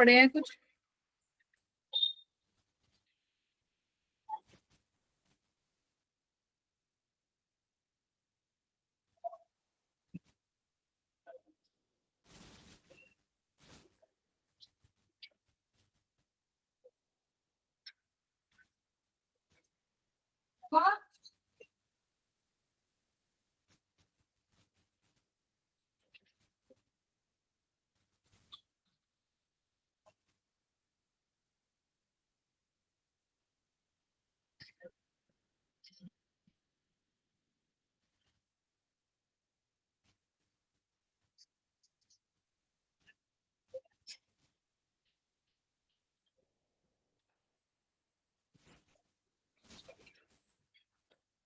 पड़े हैं कुछ? हाँ।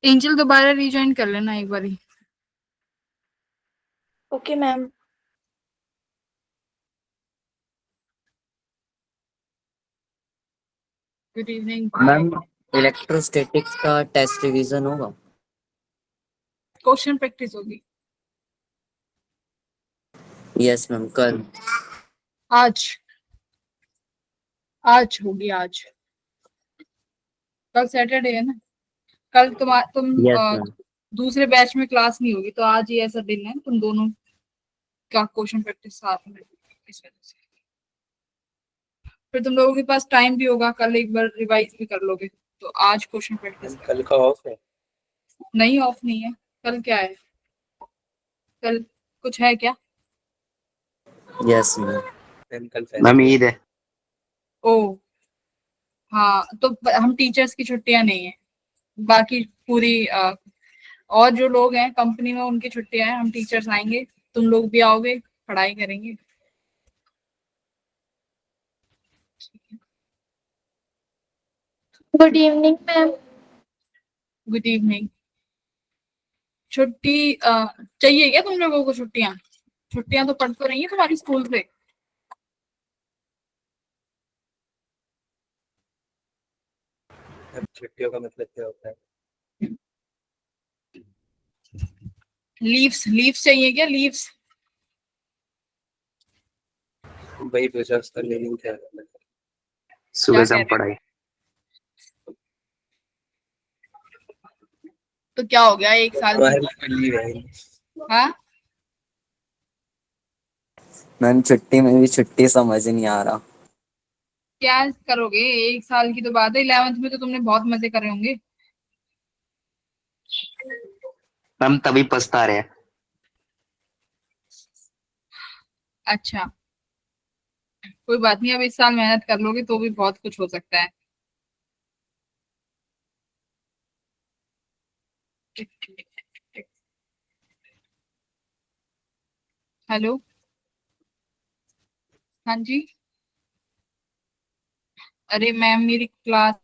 एंजल दोबारा रिज्वाइन कर लेना एक बारी। Okay ma'am. Good evening ma'am, electrostatics का टेस्ट रिवीजन होगा? क्वेश्चन प्रैक्टिस होगी। यस मैम, कल। आज आज होगी आज। कल सैटरडे है ना। कल तुम यस मैम। दूसरे बैच में क्लास नहीं होगी, तो आज ही ऐसा दिन है तुम दोनों का क्वेश्चन प्रैक्टिस साथ में, इस वजह से। फिर तुम लोगों के पास टाइम भी होगा, कल एक बार रिवाइज भी कर लोगे, तो आज क्वेश्चन प्रैक्टिस। कल का ऑफ है? नहीं, ऑफ नहीं है। कल क्या है? कल कुछ है क्या? Yes ma'am. कल मैम ईद है। ओ हाँ, तो हम टीचर्स की छुट्टियां नहीं है, बाकी पूरी और जो लोग हैं कंपनी में उनकी छुट्टियां हैं। हम टीचर्स आएंगे, तुम लोग भी आओगे, पढ़ाई करेंगे। Good evening ma'am. Good evening. छुट्टी चाहिए क्या तुम लोगों को? छुट्टियां छुट्टियां तो पढ़ तो रही है तुम्हारी स्कूल से। अब छुट्टियों का मतलब क्या होता है? लीव्स लीव्स चाहिए क्या? लीव्स। वही पूछा, उसका मीनिंग क्या है? सुबह क्या शाम कह रहे पढ़ाई। तो क्या हो गया एक साल तुम्हारे की? लिए कर ली है। हाँ, मैम छुट्टी में भी छुट्टी समझ नहीं आ रहा। क्या करोगे? एक साल की तो बात है। 11th में तो तुमने बहुत मजे करे होंगे। मैम तभी पछता रहे हैं। अच्छा, कोई बात नहीं, अब इस साल मेहनत कर लोगे तो भी बहुत कुछ हो सकता है। हेलो, हाँ जी। अरे मैम, मेरी क्लास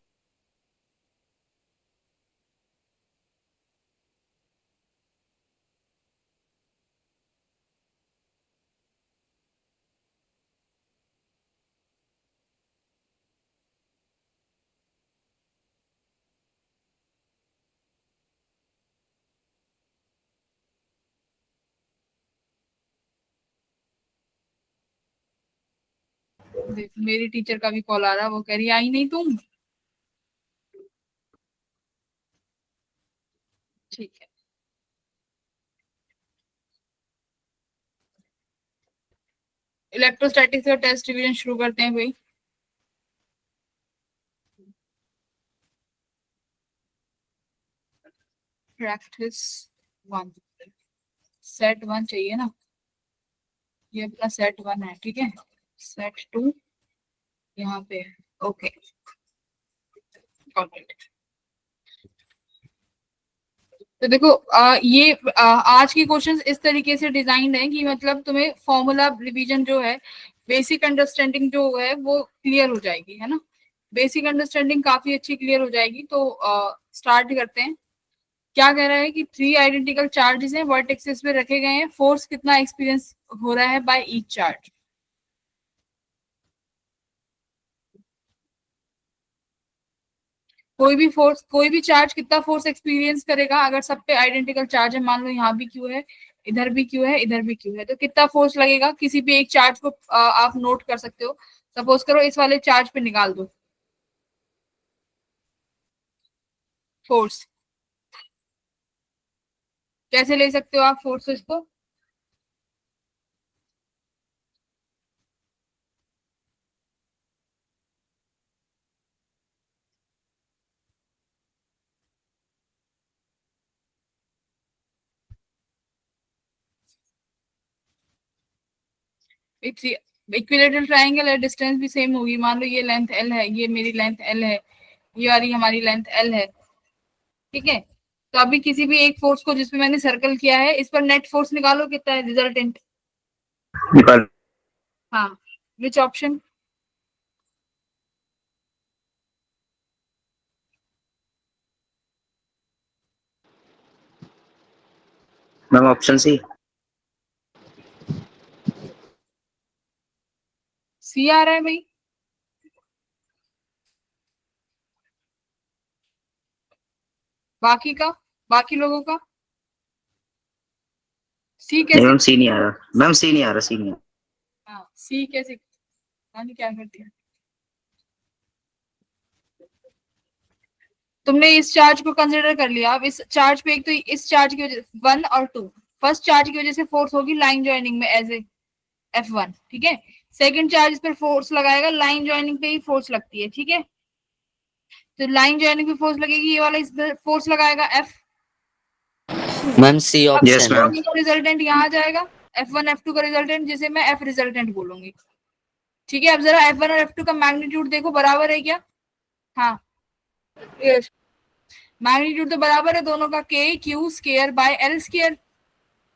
मेरी टीचर का भी कॉल आ रहा है, वो कह रही आई नहीं तुम। ठीक है। इलेक्ट्रोस्टैटिक्स का टेस्ट रिवीजन शुरू करते हैं भाई। प्रैक्टिस 1, सेट 1 चाहिए ना? ये अपना सेट 1 है, ठीक है। सेट 2 यहाँ पे है। ओके, तो देखो ये आज के क्वेश्चंस इस तरीके से डिजाइंड है कि मतलब तुम्हें फॉर्मूला रिवीजन जो है, बेसिक अंडरस्टैंडिंग जो है वो क्लियर हो जाएगी, है ना। बेसिक अंडरस्टैंडिंग काफी अच्छी क्लियर हो जाएगी, तो स्टार्ट करते हैं। क्या कह रहा है कि 3 आइडेंटिकल चार्जेस हैं, वर्टेक्सेस पे रखे गए हैं। फोर्स कितना एक्सपीरियंस हो रहा है बाय ईच चार्ज? कोई भी चार्ज कितना फोर्स एक्सपीरियंस करेगा अगर सब पे आइडेंटिकल चार्ज है? मान लो यहाँ भी क्यू है, इधर भी क्यू है, इधर भी क्यू है, तो कितना फोर्स लगेगा? किसी भी एक चार्ज को आप नोट कर सकते हो। सपोज करो इस वाले चार्ज पे निकाल दो फोर्स, कैसे ले सकते हो आप फोर्स इसको? इक्विलेटरल ट्रायंगल है, डिस्टेंस भी सेम होगी। मान लो ये लेंथ L है, ये मेरी लेंथ L है, ये वाली हमारी लेंथ L है, ठीक है। तो अभी किसी भी एक फोर्स को जिसमें मैंने सर्कल किया है, इस पर नेट फोर्स निकालो कितना है रिजल्टेंट। निकाल। हाँ, which option? Ma'am option C. C आ रहा है भाई। बाकी का, बाकी लोगों का सी कैसे? मैम सी नहीं आ रहा, मैम सी नहीं आ रहा, सी नहीं। हाँ, सी कैसे? मैंने क्या कर दिया? तुमने इस चार्ज को कंसिडर कर लिया। अब इस चार्ज पे एक तो इस चार्ज की वजह 1 और 2, फर्स्ट चार्ज की वजह से फोर्स होगी लाइन ज्वाइनिंग में एज ए F1, ठीक है। सेकंड चार्ज पर फोर्स लगाएगा, लाइन ज्वाइनिंग पे ही फोर्स लगती है, ठीक है। तो लाइन ज्वाइनिंग पे फोर्स लगेगी, ये वाला इस फोर्स लगाएगा F। मैम सी अब Yes, ऑप्शन। ma'am. का रिजल्टेंट यहाँ आ जाएगा, F1 F2 का रिजल्टेंट, जिसे मैं F रिजल्टेंट बोलूंगी, ठीक है। अब जरा F1 और F2 का मैग्नीट्यूड देखो, बराबर है क्या? हाँ, यस, मैग्नीट्यूड तो बराबर है दोनों का, K Q square by L square,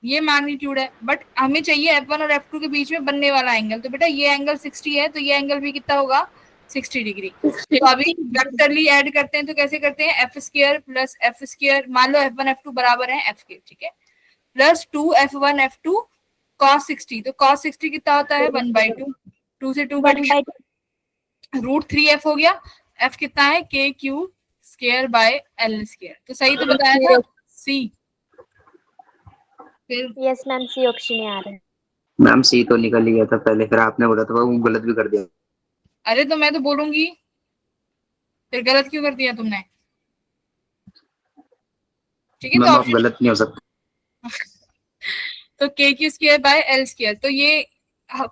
ये मैग्नीट्यूड है। बट हमें चाहिए F1 और F2 के बीच में बनने वाला एंगल। तो बेटा ये एंगल 60 है, तो ये एंगल भी कितना होगा? 60 डिग्री। तो अभी वेक्टरली ऐड करते हैं, तो कैसे करते हैं? F square plus F square, मान लो F1 F2 बराबर है F के, ठीक है, प्लस 2 F1 F2 cos 60। तो cos 60 कितना होता है? 1/2, 2 से 2 कट, √3f हो गया। f कितना है? K Q square by L square. तो सही तो बताया था, सी। फिर यस मैम, सी ऑप्शन आ रहा है। मैम सी तो निकल ही गया था पहले, फिर आपने बोला था वो गलत भी कर दिया। अरे तो मैं तो बोलूंगी, फिर गलत क्यों कर दिया तुमने? ठीक है, तो मैम आप ऑप्शन गलत नहीं हो सकते। तो K Q square by L square. तो ये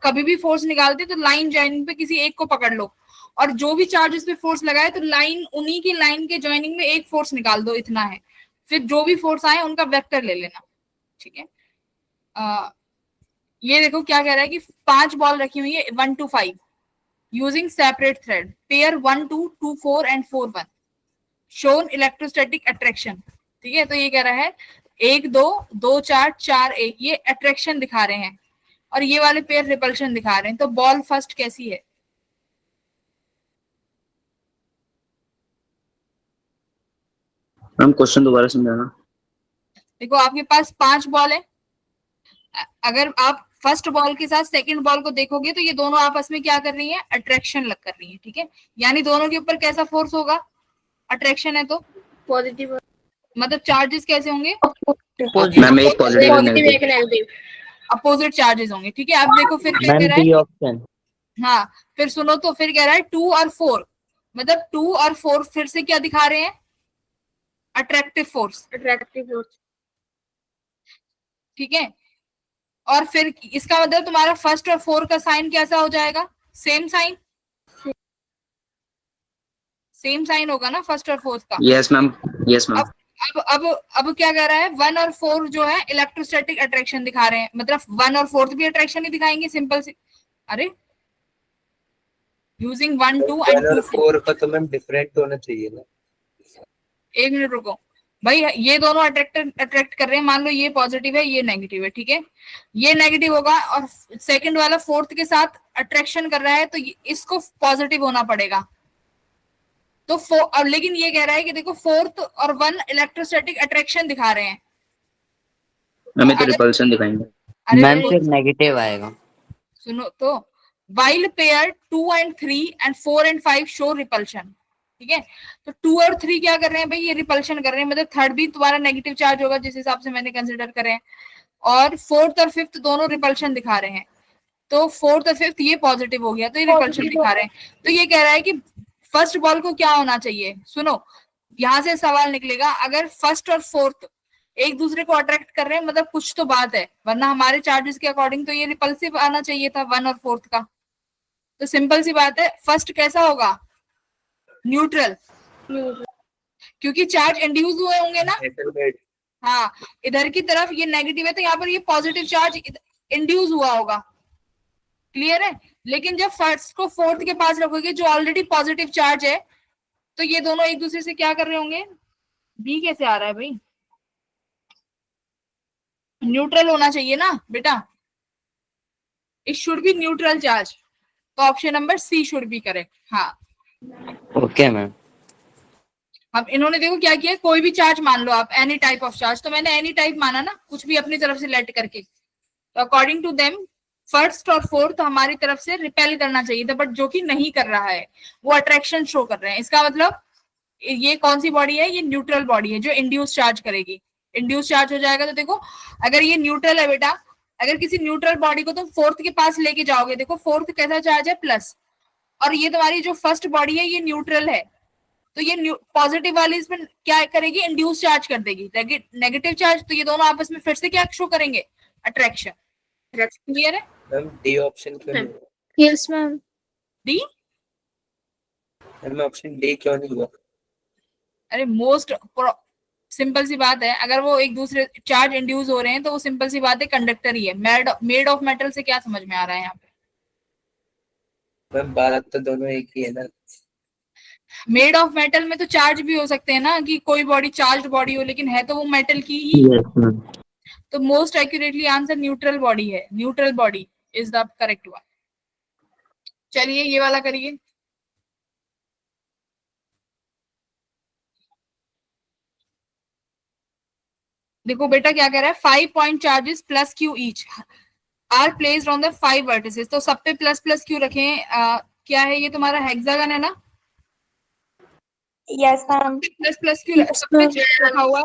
कभी भी फोर्स निकालते तो लाइन ज्वाइनिंग पे किसी एक को पकड़ लो, और जो भी चार्ज इस पे फोर्स लगाए तो लाइन, उन्हीं की लाइन के ज्वाइनिंग में एक फोर्स निकाल दो, इतना है। फिर जो भी फोर्स आए उनका वेक्टर ले लेना, ठीक है। ये देखो क्या कह रहा है कि 5 बॉल रखी हुई है 1 to 5 using separate thread, pair 1 2 2 4 and 4 1 shown electrostatic attraction, ठीक है। तो ये कह रहा है 1 2 2 4 4 1, ये अट्रैक्शन दिखा रहे हैं, और ये वाले पेयर रिपल्शन दिखा रहे हैं। तो बॉल फर्स्ट कैसी है? मैम क्वेश्चन दोबारा समझाना। देखो आपके पास 5 बॉल है, अगर आप फर्स्ट बॉल के साथ सेकंड बॉल को देखोगे तो ये दोनों आपस में क्या कर रही हैं? अट्रैक्शन लग कर रही है, ठीक है। यानी दोनों के ऊपर कैसा फोर्स होगा? अट्रैक्शन है तो पॉजिटिव, मतलब चार्जेस कैसे होंगे? मैम एक पॉजिटिव नेगेटिव। अपोजिट चार्जेस होंगे, ठीक है। अब देखो फिर क्या मैम कह रहा है? D option. हाँ, फिर सुनो, तो फिर कह रहा है 2 और 4, मतलब 2 और 4 फिर से क्या दिखा रहे हैं? अट्रैक्टिव फोर्स, ठीक है। और फिर इसका मतलब तुम्हारा फर्स्ट और 4 का साइन कैसा हो जाएगा? सेम साइन, सेम साइन होगा ना फर्स्ट और 4 का। Yes ma'am, yes ma'am. अब क्या कह रहा है? 1 और 4 जो है इलेक्ट्रोस्टैटिक अट्रैक्शन दिखा रहे हैं, मतलब 1 और 4 भी अट्रैक्शन ही दिखाएंगे, सिंपल सी। अरे यूजिंग 1 2 एंड 2 4 4 का तो मैम डिफरेंट होना चाहिए ना। एक मिनट रुको भाई, ये दोनों अट्रैक्ट कर रहे हैं, मान लो ये पॉजिटिव है ये नेगेटिव है, ठीक है। ये नेगेटिव होगा और सेकंड वाला फोर्थ के साथ अट्रैक्शन कर रहा है, तो इसको पॉजिटिव होना पड़ेगा। तो अब लेकिन ये कह रहा है कि देखो 4th और 1 इलेक्ट्रोस्टैटिक अट्रैक्शन दिखा रहे हैं। हमें तो रिपल्शन दिखाएंगे। अरे मैम फिर नेगेटिव आएगा। सुनो तो, while pair 2 and 3 and 4 and 5 show repulsion, ठीक है। तो 2 और 3 क्या कर रहे हैं भाई? ये रिपल्शन कर रहे हैं, मतलब थर्ड भी तुम्हारा नेगेटिव चार्ज होगा जिस हिसाब से मैंने कंसिडर करे हैं, और 4th और 5th दोनों रिपल्शन दिखा रहे हैं। तो फोर्थ और फिफ्थ ये पॉजिटिव हो गया, तो ये रिपल्शन दिखा रहे हैं। तो ये कह रहा है कि फर्स्ट बॉल को क्या होना चाहिए, सुनो यहां से सवाल निकलेगा, अगर फर्स्ट और फोर्थ एक दूसरे को अट्रैक्ट कर रहे हैं मतलब कुछ तो बात है, वरना हमारे चार्जेस के अकॉर्डिंग तो ये रिपल्सिव आना चाहिए था वन और फोर्थ का। तो सिंपल सी बात है, फर्स्ट कैसा होगा, न्यूट्रल, क्योंकि चार्ज इंड्यूस हुए होंगे ना। हाँ, इधर की तरफ ये नेगेटिव है तो यहाँ पर ये पॉजिटिव चार्ज इंड्यूस हुआ होगा, क्लियर है। लेकिन जब फर्स्ट को फोर्थ के पास रखोगे जो ऑलरेडी पॉजिटिव चार्ज है, तो ये दोनों एक दूसरे से क्या कर रहे होंगे, बी कैसे आ रहा है भाई, न्यूट्रल होना चाहिए ना बेटा, it should be neutral charge, तो option number C should be correct. हाँ ओके मैम। अब इन्होंने देखो क्या किया, कोई भी चार्ज मान लो आप, एनी टाइप ऑफ चार्ज, तो मैंने एनी टाइप माना ना, कुछ भी अपनी तरफ से लेट करके, तो अकॉर्डिंग टू देम फर्स्ट और फोर्थ हमारी तरफ से रिपेल करना चाहिए था, बट जो कि नहीं कर रहा है, वो अट्रैक्शन शो कर रहे हैं। इसका मतलब ये कौन सी बॉडी है, ये न्यूट्रल बॉडी है जो इंड्यूस चार्ज करेगी, इंड्यूस चार्ज हो जाएगा। तो देखो अगर ये न्यूट्रल है बेटा, अगर किसी न्यूट्रल बॉडी को तुम फोर्थ के पास लेके जाओगे, देखो फोर्थ कैसा चार्ज है, प्लस, और ये तुम्हारी जो फर्स्ट बॉडी है ये न्यूट्रल है, तो ये पॉजिटिव वाली इसमें क्या करेगी, इंड्यूस चार्ज कर देगी, नेगेटिव चार्ज, तो ये दोनों आपस में फिर से क्या शो करेंगे, अट्रैक्शन। क्लियर है मैम? डी ऑप्शन क्यों नहीं हुआ? Yes ma'am. D, ma'am option D क्यों नहीं हुआ? अरे मोस्ट सिंपल सी बात है, अगर वो एक दूसरे चार्ज इंड्यूस हो रहे हैं तो वो सिंपल सी बात है कंडक्टर ही है, मेड ऑफ मेटल से क्या समझ में आ रहा है यहाँ पे, मैम बात तो दोनों एक ही है ना। मेड ऑफ मेटल में तो चार्ज भी हो सकते हैं ना, कि कोई बॉडी चार्ज बॉडी हो लेकिन है तो वो मेटल की ही। Yes ma'am. तो most accurately answer neutral body है, neutral body is the correct one. चलिए ये वाला करिए, देखो बेटा क्या कह रहा है, 5 point charges plus q each are placed on the 5 vertices, तो सब पे प्लस प्लस क्यू रखें। क्या है ये तुम्हारा हेक्सागन है ना, yes ma'am. Plus plus Q सब पे चार्ज रखा हुआ है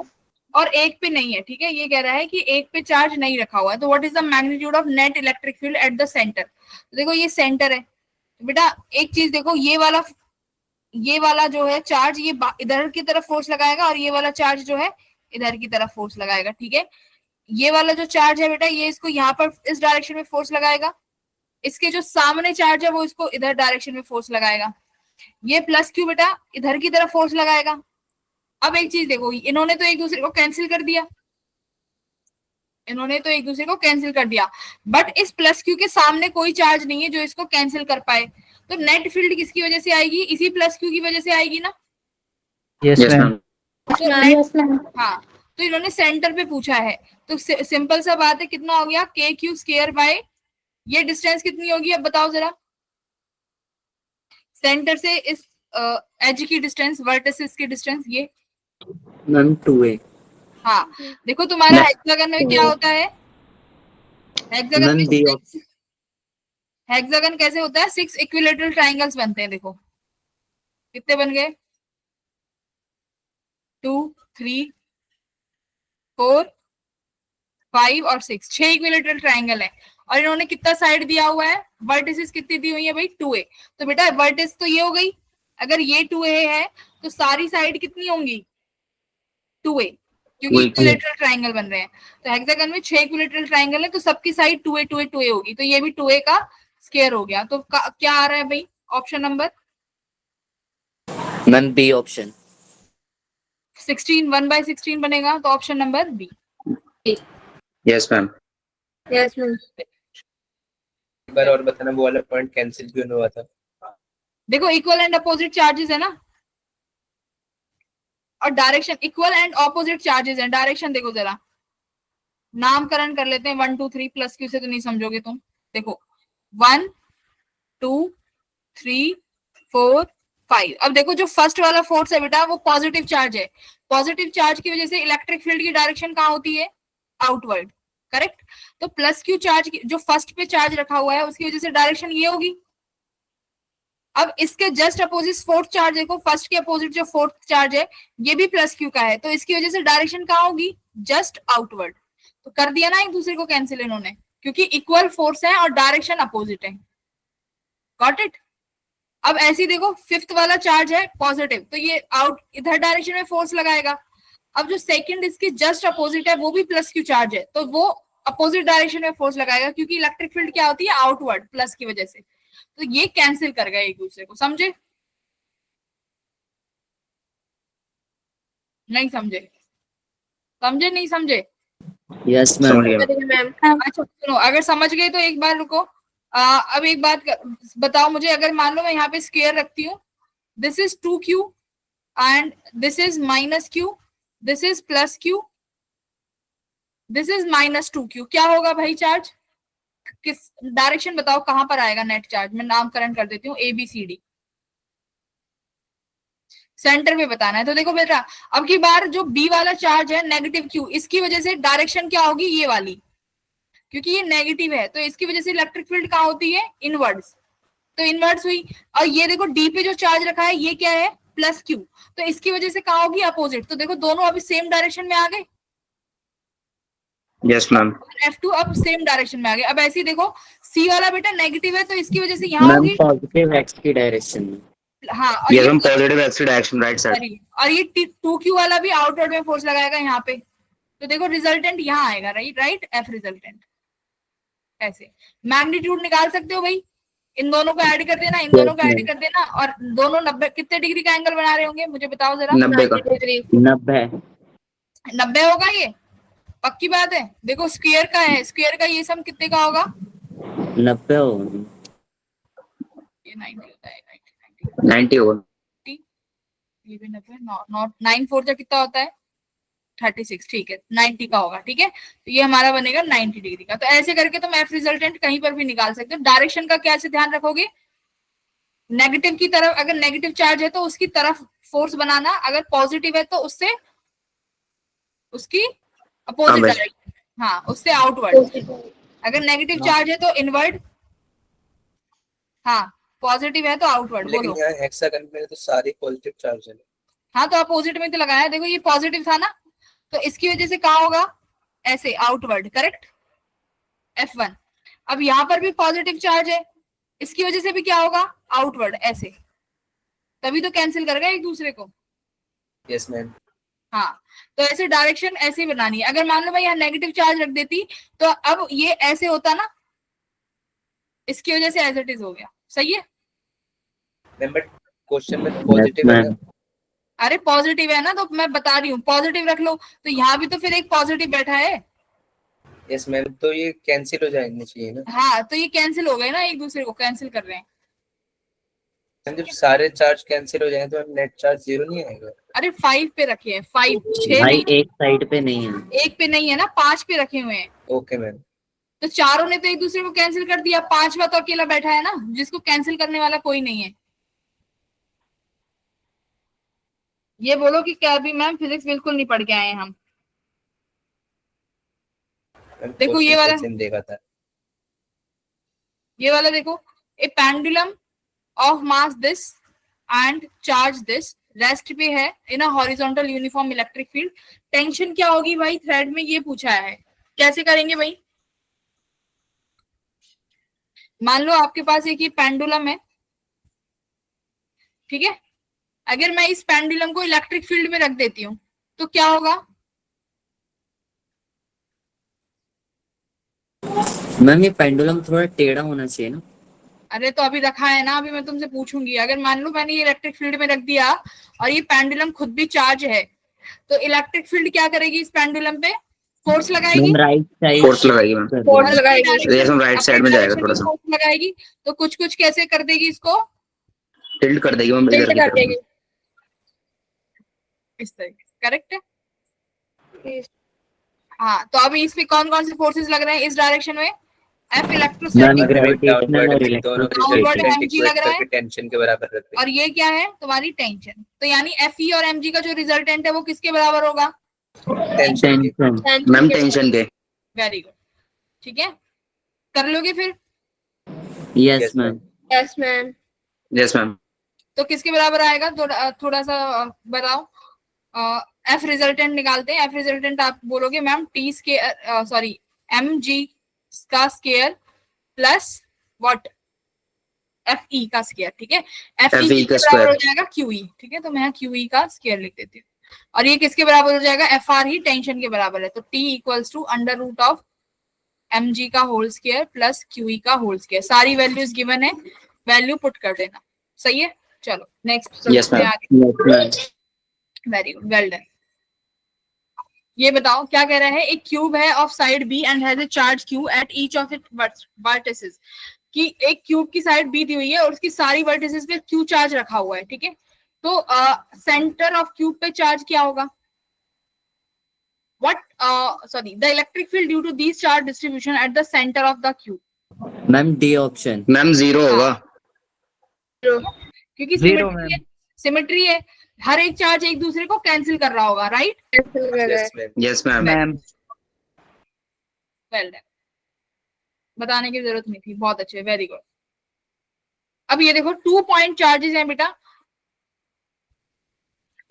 और एक पे नहीं है, ठीक है। ये कह रहा है कि एक पे चार्ज नहीं रखा हुआ है, तो what is the magnitude of net electric field at the centre. देखो ये सेंटर है बेटा, एक चीज देखो, ये वाला जो है चार्ज ये इधर की तरफ फोर्स लगाएगा और ये वाला चार्ज जो है इधर की तरफ फोर्स लगाएगा, ठीक है। ये वाला जो चार्ज है बेटा ये इसको यहाँ पर इस डायरेक्शन में फोर्स लगाएगा, इसके जो सामने चार्ज है वो इसको इधर डायरेक्शन में फोर्स लगाएगा, ये प्लस क्यू बेटा इधर की तरफ फोर्स लगाएगा। अब एक चीज देखो, इन्होंने तो एक दूसरे को कैंसिल कर दिया, इन्होंने तो एक दूसरे को कैंसिल कर दिया, बट इस प्लस क्यू के सामने कोई चार्ज नहीं है जो इसको कैंसिल कर पाए, तो नेट फील्ड किसकी वजह से आएगी, इसी प्लस क्यू की वजह से आएगी ना। Yes ma'am. तो यस मैम। हाँ, तो इन्होंने सेंटर पे पूछा है, तो सिंपल सा बात है, कितना हो गया, के क्यू स्क्वायर बाय, ये डिस्टेंस कितनी होगी अब बताओ जरा, सेंटर से इस एज की डिस्टेंस, वर्टिसेस की डिस्टेंस, ये मैम 2a। हाँ देखो तुम्हारा हेक्सागन में क्या होता है, हेक्सागन मैम में डी हेक्सागन कैसे होता है, 6 इक्विलेटरल ट्राइंगल्स बनते हैं, देखो कितने बन गए, 2 3 4 5 और 6, 6 इक्विलेटरल ट्राइंगल है, और इन्होंने कितना साइड दिया हुआ है, वर्टिसेस कितनी दी हुई है भाई, 2a। तो बेटा वर्टिस तो ये हो गई, अगर ये 2a है तो सारी साइड कितनी होंगी, 2a, क्योंकि इक्विलेटरल ट्राइंगल बन रहे हैं। तो हेक्सागन में 6 इक्विलेटरल ट्राइंगल है, तो सबकी साइड 2a 2a 2a होगी, तो ये भी 2a का स्क्वायर हो गया। तो क्या आ रहा है भाई, option number ma'am B option. 16 1/16 बनेगा, तो option number B. Yes ma'am. Yes ma'am. एक बार और बताना, वो वाला पॉइंट कैंसिल क्यों हुआ था? देखो इक्वल एंड अपोजिट चार्जेस है ना, और direction equal and opposite charges है, डायरेक्शन देखो जरा, नामकरण कर लेते हैं, 1 2 3 प्लस क्यू से तो नहीं समझोगे तुम, देखो 1 2 3 4 5। अब देखो जो फर्स्ट वाला फोर्स है बेटा वो पॉजिटिव चार्ज है, पॉजिटिव चार्ज की वजह से इलेक्ट्रिक फील्ड की डायरेक्शन कहाँ होती है, आउटवर्ड, करेक्ट। तो प्लस क्यू चार्ज जो फर्स्ट पे चार्ज रखा हुआ है उसकी वजह से डायरेक्शन ये होगी। अब इसके जस्ट अपोजिट फोर्थ चार्ज देखो, फर्स्ट के अपोजिट जो फोर्थ चार्ज है ये भी प्लस क्यू का है, तो इसकी वजह से डायरेक्शन कहाँ होगी, जस्ट आउटवर्ड। तो कर दिया ना एक दूसरे को कैंसिल इन्होंने, क्योंकि इक्वल फोर्स है और डायरेक्शन अपोजिट है। Got it. अब ऐसे ही देखो, फिफ्थ वाला चार्ज है पॉजिटिव, तो ये आउट इधर डायरेक्शन में फोर्स लगाएगा। अब जो सेकंड इसके जस्ट अपोजिट है वो भी प्लस क्यू चार्ज है, तो वो अपोजिट डायरेक्शन में फोर्स लगाएगा, क्योंकि इलेक्ट्रिक फील्ड क्या होती है, आउटवर्ड प्लस की वजह से। तो ये कैंसिल कर गए एक दूसरे को, समझे नहीं समझे? समझे नहीं समझे? यस समझ मैम। गया। मैम अच्छा सुनो, अगर समझ गए तो एक बार रुको। अब एक बात बताओ मुझे, अगर मान लो मैं यहाँ पे स्क्वायर रखती हूँ, this is 2q and this is -q, this is +q, this is -2q, क्या होगा भाई चार्ज? किस डायरेक्शन बताओ, कहां पर आएगा नेट चार्ज? मैं नामकरण कर देती हूँ ABCD, सेंटर पे बताना है। तो देखो बेटा, अब की बार जो B वाला चार्ज है -q, इसकी वजह से डायरेक्शन क्या होगी, ये वाली, क्योंकि ये नेगेटिव है तो इसकी वजह से इलेक्ट्रिक फील्ड कहाँ होती है, इनवर्ड्स, तो इनवर्ड्स हुई। और ये देखो D पे जो चार्ज रखा है ये क्या है, +q, तो इसकी वजह से कहाँ होगी, अपोजिट। तो देखो दोनों अभी सेम डायरेक्शन में आ गए। Yes ma'am. F2 अब सेम डायरेक्शन में आ गए। अब ऐसे ही देखो, C वाला बेटा नेगेटिव है तो इसकी वजह से यहाँ मैम होगी, पॉजिटिव एक्स की डायरेक्शन में। हाँ, और यस ये ma'am, positive x direction right side. और ये 2q वाला भी आउटवर्ड में फोर्स लगाएगा यहाँ पे। तो देखो रिजल्टेंट यहाँ आएगा, राइट, F रिजल्टेंट। ऐसे मैग्नीट्यूड निकाल सकते हो भाई, इन दोनों को ऐड कर देना, इन दोनों को ऐड कर देना, और दोनों 90 कितने डिग्री का एंगल बना रहे होंगे मुझे बताओ जरा? 90 का। 90। 90 होगा ये, पक्की बात है। देखो स्क्वायर का है, स्क्वायर का ये सम कितने का होगा, 90 होगा। ये 90 होता है, 90 होगा। ये भी 90, नॉट 9 4 जा कितना होता है, 36, ठीक है 90 का होगा, ठीक है। तो ये हमारा बनेगा 90 डिग्री का। तो ऐसे करके तुम F रिजल्टेंट कहीं पर भी निकाल सकते हो। डायरेक्शन का क्या से ध्यान रखोगे, नेगेटिव की तरफ, अगर नेगेटिव चार्ज है तो उसकी तरफ फोर्स बनाना, अगर पॉजिटिव है तो उससे उसकी अपोजिट हाँ, डायरेक्शन, हाँ उससे आउटवर्ड। अगर नेगेटिव चार्ज है तो इनवर्ड, हाँ पॉजिटिव है तो आउटवर्ड। लेकिन बोलो। यहाँ हेक्सागन में तो सारी पॉजिटिव चार्ज है। हाँ तो अपोजिट में तो लगाया है, देखो ये पॉजिटिव था ना, तो इसकी वजह से कहाँ होगा, ऐसे आउटवर्ड, करेक्ट, F1। अब यहाँ पर भी पॉजिटिव चार्ज है, इसकी वजह से भी क्या होगा, आउटवर्ड, ऐसे, तभी तो कैंसिल कर गए एक दूसरे को। Yes ma'am. हाँ, तो ऐसे डायरेक्शन ऐसे ही बनानी है। अगर मान लो मैं यहाँ नेगेटिव चार्ज रख देती तो अब ये ऐसे होता ना, इसकी वजह से एज इट इज हो गया, सही है। मैम बट क्वेश्चन में पॉजिटिव है ना। अरे पॉजिटिव है ना, तो मैं बता रही हूँ पॉजिटिव रख लो, तो यहाँ भी तो फिर एक पॉजिटिव बैठा है। यस मैम, तो ये कैंसिल हो जाने चाहिए ना। हाँ तो ये कैंसिल हो गए ना, एक दूसरे को कैंसिल कर रहे हैं। जब सारे चार्ज कैंसिल हो जाए तो नेट चार्ज 0 नहीं आएगा। अरे 5 पे रखे हैं, 5 6 भाई नहीं, एक साइड पे नहीं है। एक पे नहीं है ना, 5 पे रखे हुए हैं। Okay ma'am. तो चारों ने तो एक दूसरे को कैंसिल कर दिया, 5वां तो अकेला बैठा है ना, जिसको कैंसिल करने वाला कोई नहीं है। ये बोलो कि क्या अभी मैम फिजिक्स बिल्कुल नहीं पढ़ के आए हैं हम। देखो ये वाला, देखा था। ये वाला देखो, a pendulum of mass this and charge this rest पे है in a horizontal uniform electric field. Tension क्या होगी भाई थ्रेड में, ये पूछा है, कैसे करेंगे भाई। मान लो आपके पास एक ये पेंडुलम है, ठीक है, अगर मैं इस पेंडुलम को इलेक्ट्रिक फील्ड में रख देती हूँ तो क्या होगा। मैम ये पेंडुलम थोड़ा टेढ़ा होना चाहिए ना। अरे तो अभी रखा है ना, अभी मैं तुमसे पूछूंगी। अगर मान लो मैंने ये इलेक्ट्रिक फील्ड में रख दिया और ये पेंडुलम खुद भी चार्ज है, तो इलेक्ट्रिक फील्ड क्या करेगी, इस पेंडुलम पे फोर्स लगाएगी, मैम राइट साइड फोर्स लगाएगी मैम। फोर्स लगाएगी, यस मैम, राइट साइड में जाएगा थोड़ा सा, फोर्स लगाएगी। तो कुछ कुछ कैसे कर देगी, इसको टिल्ट कर देगी मैम इधर की तरफ। इस तरीके, करेक्ट है। हाँ तो अभी इसमें कौन कौन से फोर्सेस लग रहे हैं इस डायरेक्शन में, F मैम इलेक्ट्रोस्टैटिक, ग्रेविटेशनल और डाउनवर्ड mg लग रहा है, टेंशन के बराबर रखते हैं। और ये क्या है तुम्हारी टेंशन। तो यानी Fe और mg का जो रिजल्टेंट है वो किसके बराबर होगा, टेंशन के। मैम टेंशन के। वेरी गुड, ठीक है, कर लोगे फिर। Yes ma'am. Yes ma'am. Yes ma'am. तो किसके बराबर आएगा, थोड़ा सा बताओ। F रिजल्टेंट निकालते हैं। F रिजल्टेंट आप बोलोगे ma'am T square, sorry mg का square plus what F E का स्क्वायर, ठीक है। एफ ई FE किसके का बराबर हो स्क्वायर जाएगा, क्यू ई, ठीक है। तो मैं क्यू ई का स्क्वायर लिख देती हूँ और ये किसके बराबर हो जाएगा, एफ आर ही टेंशन के बराबर है। तो T equals to under root of M G का whole square plus Q E का होल स्क्वायर। सारी वैल्यूज गिवन है, वैल्यू पुट कर देना, सही है। चलो नेक्स्ट यस चलते हैं मैम आगे। Very good, well done. ये बताओ क्या कह रहा है, एक क्यूब है of side b and has a charge q at each of it vertices, कि एक क्यूब की साइड बी दी हुई है और उसकी सारी वर्टिसेस पे क्यू चार्ज रखा हुआ है, ठीक है। तो सेंटर ऑफ क्यूब पे चार्ज क्या होगा, what sorry the electric field due to these charge distribution at the center of the cube। Ma'am D option. Ma'am 0 होगा। क्योंकि सिमेट्री है, हर एक चार्ज एक दूसरे को कैंसिल कर रहा होगा, right. Yes, ma'am. Yes ma'am. Well done, बताने की जरूरत नहीं थी, बहुत अच्छे, वेरी गुड। अब ये देखो 2 पॉइंट चार्जेस हैं बेटा,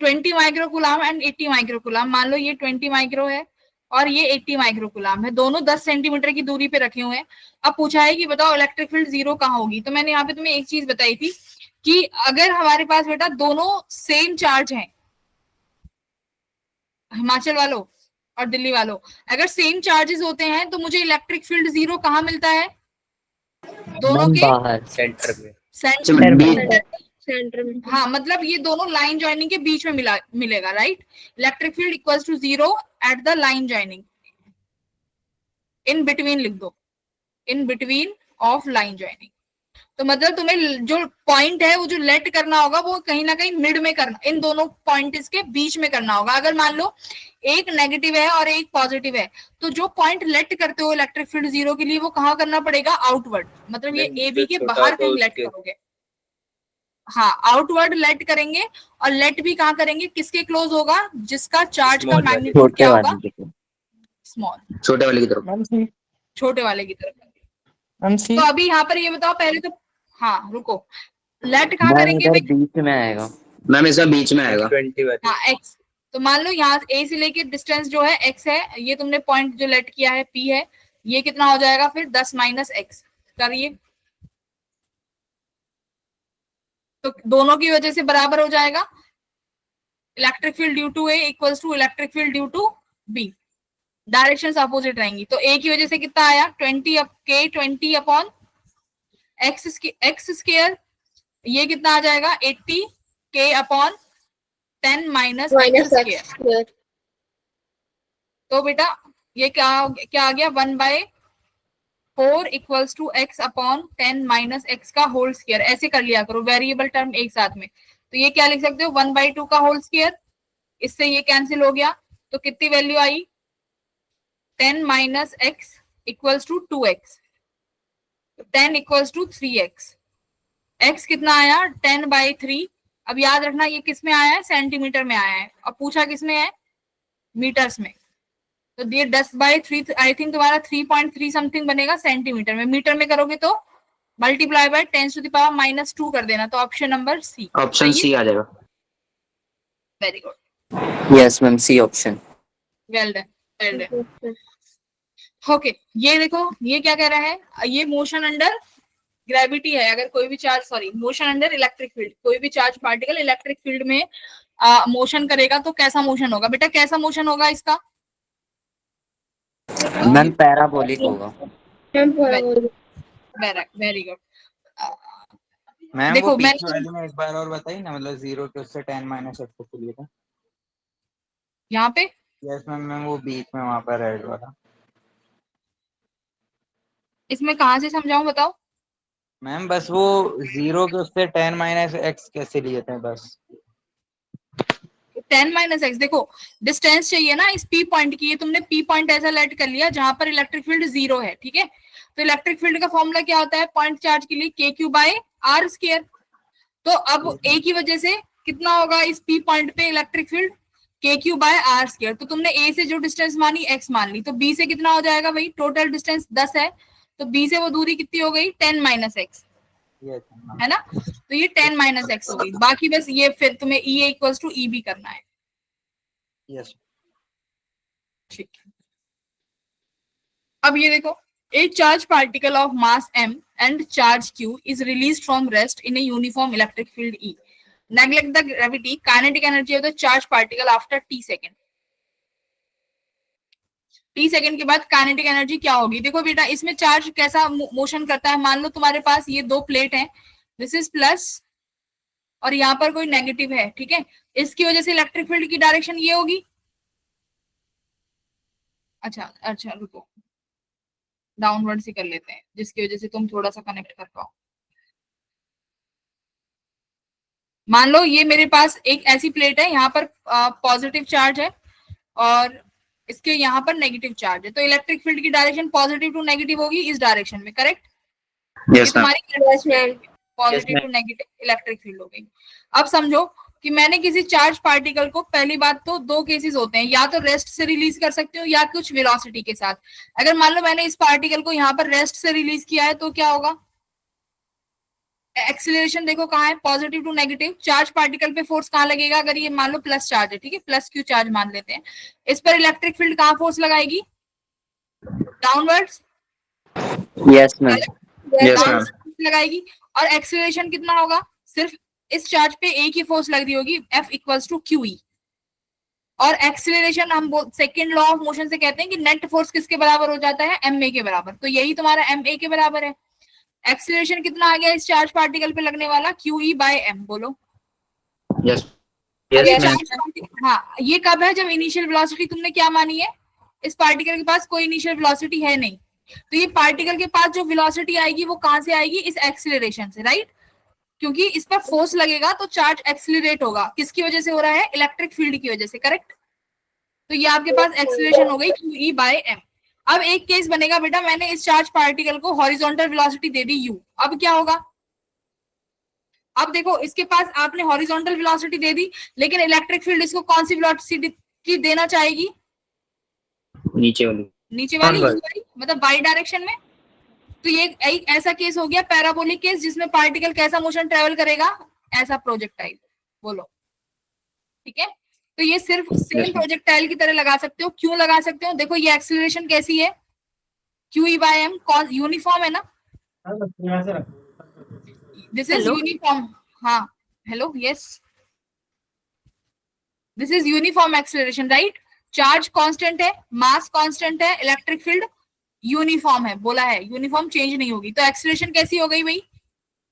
20 माइक्रोकुलाम एंड 80 माइक्रोकुलाम। मान लो ये 20 माइक्रो है और ये 80 माइक्रोकुलाम है, दोनों 10 सेंटीमीटर की दूरी पे रखे हुए हैं। अब पूछा है कि बताओ इलेक्ट्रिक फील्ड 0 कहाँ होगी। तो मैंने यहाँ पे तुम्हें एक चीज बताई थी कि अगर हमारे पास बेटा दोनों सेम चार्ज हैं, हिमाचल वालों और दिल्ली वालों, अगर सेम चार्जेस होते हैं तो मुझे इलेक्ट्रिक फील्ड 0 कहाँ मिलता है, दोनों के बाहर सेंटर में। सेंटर बी- सेंटर में। हाँ, मतलब ये दोनों लाइन ज्वाइनिंग के बीच में मिलेगा, right. Electric field equals to 0 at the line joining, in between लिख दो, in between of line joining. तो मतलब तुम्हें जो पॉइंट है वो जो लेट करना होगा वो कहीं ना कहीं मिड में करना, इन दोनों पॉइंट्स के बीच में करना होगा। अगर मान लो एक नेगेटिव है और एक पॉजिटिव है, तो जो पॉइंट लेट करते हो इलेक्ट्रिक फील्ड 0 के लिए वो कहाँ करना पड़ेगा, आउटवर्ड, मतलब ये ए बी के बाहर कहीं लेट करोगे। हाँ, आउटवर्ड लेट करेंगे, और लेट भी कहाँ करेंगे, किसके क्लोज होगा, जिसका चार्ज का मैग्नीट्यूड क्या होगा, स्मॉल, छोटे वाले की तरफ। छोटे वाले की तरफ। तो अभी यहाँ पर ये बताओ पहले तो, हाँ रुको, लेट कहाँ करेंगे भाई, बीच में आएगा मैम इसका बीच में आएगा। 20 वाली। हाँ एक्स। तो मान लो यहाँ ए से लेके डिस्टेंस जो है एक्स है, ये तुमने पॉइंट जो लेट किया है पी है, ये कितना हो जाएगा फिर 10 माइनस एक्स करिए, तो दोनों की वजह से बराबर हो जाएगा। Electric field due to A equals to electric field due to B, directions opposite रहेंगी। तो ए की वजह से कितना आया 20 अपॉन एक्स स्क्वायर, ये कितना आ जाएगा 80 के अपॉन 10 माइनस एक्स स्क्वायर। तो बेटा ये क्या आ गया 1/4 equals to x upon 10 minus x का होल स्क्वायर। ऐसे कर लिया करो वेरिएबल टर्म एक साथ में। तो ये क्या लिख सकते हो 1/2 का होल स्क्वायर, इससे ये कैंसिल हो गया, तो कितनी वैल्यू आई 10 minus x equals to 2x, 10 equals to 3x। x कितना आया 10/3। अब याद रखना ये किस में आया है, सेंटीमीटर में आया है, और पूछा किस में है, मीटर्स में। तो ये 10/3 आई थिंक तुम्हारा 3.3 समथिंग बनेगा सेंटीमीटर में, मीटर में करोगे तो मल्टीप्लाई बाय 10⁻⁻² कर देना। तो option number C, option C आ जाएगा। Very good, yes ma'am C option. Well done, well done. Okay, ये देखो ये क्या कह रहा है, ये मोशन अंडर ग्रेविटी है। अगर कोई भी charge, sorry motion under electric field, कोई भी चार्ज पार्टिकल इलेक्ट्रिक फील्ड में मोशन करेगा तो कैसा मोशन होगा बेटा, कैसा मोशन होगा इसका, मैम पैराबोलिक होगा। Very good. मैम देखो, वो मैं पीछे वाली में एक बार और बताइए ना, मतलब 0 के उससे 10 माइनस एक्स को लिए था। यहाँ पे यस मैम वो बीच में वहां पर रेड वाला। इसमें कहाँ से समझाऊं बताओ। मैम बस वो 0 के उससे 10 माइनस एक्स कैसे लिए थे बस। 10 माइनस एक्स, देखो डिस्टेंस चाहिए ना इस पी पॉइंट की, ये तुमने पी पॉइंट ऐसा लेट कर लिया जहां पर इलेक्ट्रिक फील्ड 0 है, ठीक है। तो इलेक्ट्रिक फील्ड का फॉर्मूला क्या होता है पॉइंट चार्ज के लिए, KQ/R²। तो अब ए की वजह से कितना होगा इस पी पॉइंट पे इलेक्ट्रिक फील्ड, KQ/R²। तो तुमने ए से जो डिस्टेंस मानी एक्स मान ली, तो बी से कितना हो जाएगा भाई, टोटल डिस्टेंस 10 है, तो बी से वो दूरी कितनी हो गई 10 माइनस एक्स, है ना। तो ये 10 माइनस एक्स हो गई, बाकी बस ये फिर तुम्हें ई ए इक्वल्स टू ई बी करना है। यस ठीक है, अब ये देखो A charged particle of mass m and charge q is released from rest in a uniform electric field E. Neglect the gravity, kinetic energy of the charged particle after t second. t second के बाद kinetic energy क्या होगी? देखो बेटा, इसमें charge कैसा motion करता है. मान लो तुम्हारे पास ये दो प्लेट हैं, दिस इज प्लस और यहाँ पर कोई नेगेटिव है, ठीक है. इसकी वजह से इलेक्ट्रिक फील्ड की डायरेक्शन ये होगी. अच्छा रुको, डाउनवर्ड से कर लेते हैं जिसकी वजह से तुम थोड़ा सा कनेक्ट कर पाओ. मान लो ये मेरे पास एक ऐसी प्लेट है, यहाँ पर पॉजिटिव चार्ज है और इसके यहाँ पर नेगेटिव चार्ज है, तो इलेक्ट्रिक फील्ड की डायरेक्शन पॉजिटिव टू नेगेटिव होगी इस डायरेक्शन में, करेक्ट? Yes ma'am. तुम्हारी positive to negative electric field हो गई. अब समझो कि मैंने किसी चार्ज पार्टिकल को, पहली बात तो दो केसेस होते हैं, या तो रेस्ट से रिलीज कर सकते हो या कुछ वेलोसिटी के साथ. अगर मान लो मैंने इस पार्टिकल को यहाँ पर रेस्ट से रिलीज किया है तो क्या होगा? एक्सीलरेशन देखो कहाँ है, positive to negative. Charge particle पे फोर्स कहाँ लगेगा? अगर ये मान लो प्लस चार्ज है, ठीक है, प्लस क्यू चार्ज मान लेते हैं, इस पर इलेक्ट्रिक फील्ड कहाँ फोर्स लगाएगी? Downwards. Yes ma'am. Yes ma'am. लगाएगी. और एक्सीलरेशन कितना होगा? सिर्फ इस चार्ज पे एक ही फोर्स लग रही होगी, F इक्वल्स टू QE. और एक्सीलरेशन हम सेकेंड लॉ ऑफ मोशन से कहते हैं कि नेट फोर्स किसके बराबर हो जाता है? ma के बराबर. तो यही तुम्हारा ma के बराबर है. एक्सीलरेशन कितना आ गया इस चार्ज पार्टिकल पे लगने वाला? QE by m. बोलो. यस. Yes ma'am. हाँ, ये कब है? जब इनिशियल वेलोसिटी तुमने क्या मानी है? इस पार्टिकल के पास कोई इनिशियल वेलोसिटी है नहीं, तो ये पार्टिकल के पास जो वेलोसिटी आएगी वो कहां से आएगी? इस एक्सीलरेशन से, राइट? क्योंकि इस पर फोर्स लगेगा तो चार्ज एक्सीलरेट होगा. किसकी वजह से हो रहा है? इलेक्ट्रिक फील्ड की वजह से, करेक्ट? तो ये आपके पास एक्सीलरेशन हो गई QE बाय m. अब एक केस बनेगा बेटा, मैंने इस चार्ज पार्टिकल को हॉरिजॉन्टल वेलोसिटी दे दी u. अब क्या होगा? अब देखो, इसके पास आपने हॉरिजॉन्टल वेलोसिटी दे दी, लेकिन इलेक्ट्रिक फील्ड इसको कौन सी वेलोसिटी देना चाहेगी? नीचे वाली. नीचे वाली, u वाली, मतलब बाई डायरेक्शन में. तो ये एक ऐसा केस हो गया पैराबोलिक केस, जिसमें पार्टिकल कैसा मोशन ट्रेवल करेगा? ऐसा प्रोजेक्टाइल. बोलो, ठीक है? तो ये सिर्फ सेम प्रोजेक्टाइल की तरह लगा सकते हो. क्यों लगा सकते हो? देखो ये एक्सीलरेशन कैसी है? QE बाय m यूनिफॉर्म है ना? This is uniform. हाँ, hello, yes, this is uniform acceleration, right? Charge constant है, मास कांस्टेंट है, इलेक्ट्रिक फील्ड यूनिफॉर्म है. बोला है यूनिफॉर्म, चेंज नहीं होगी. तो एक्सीलरेशन कैसी हो गई भाई?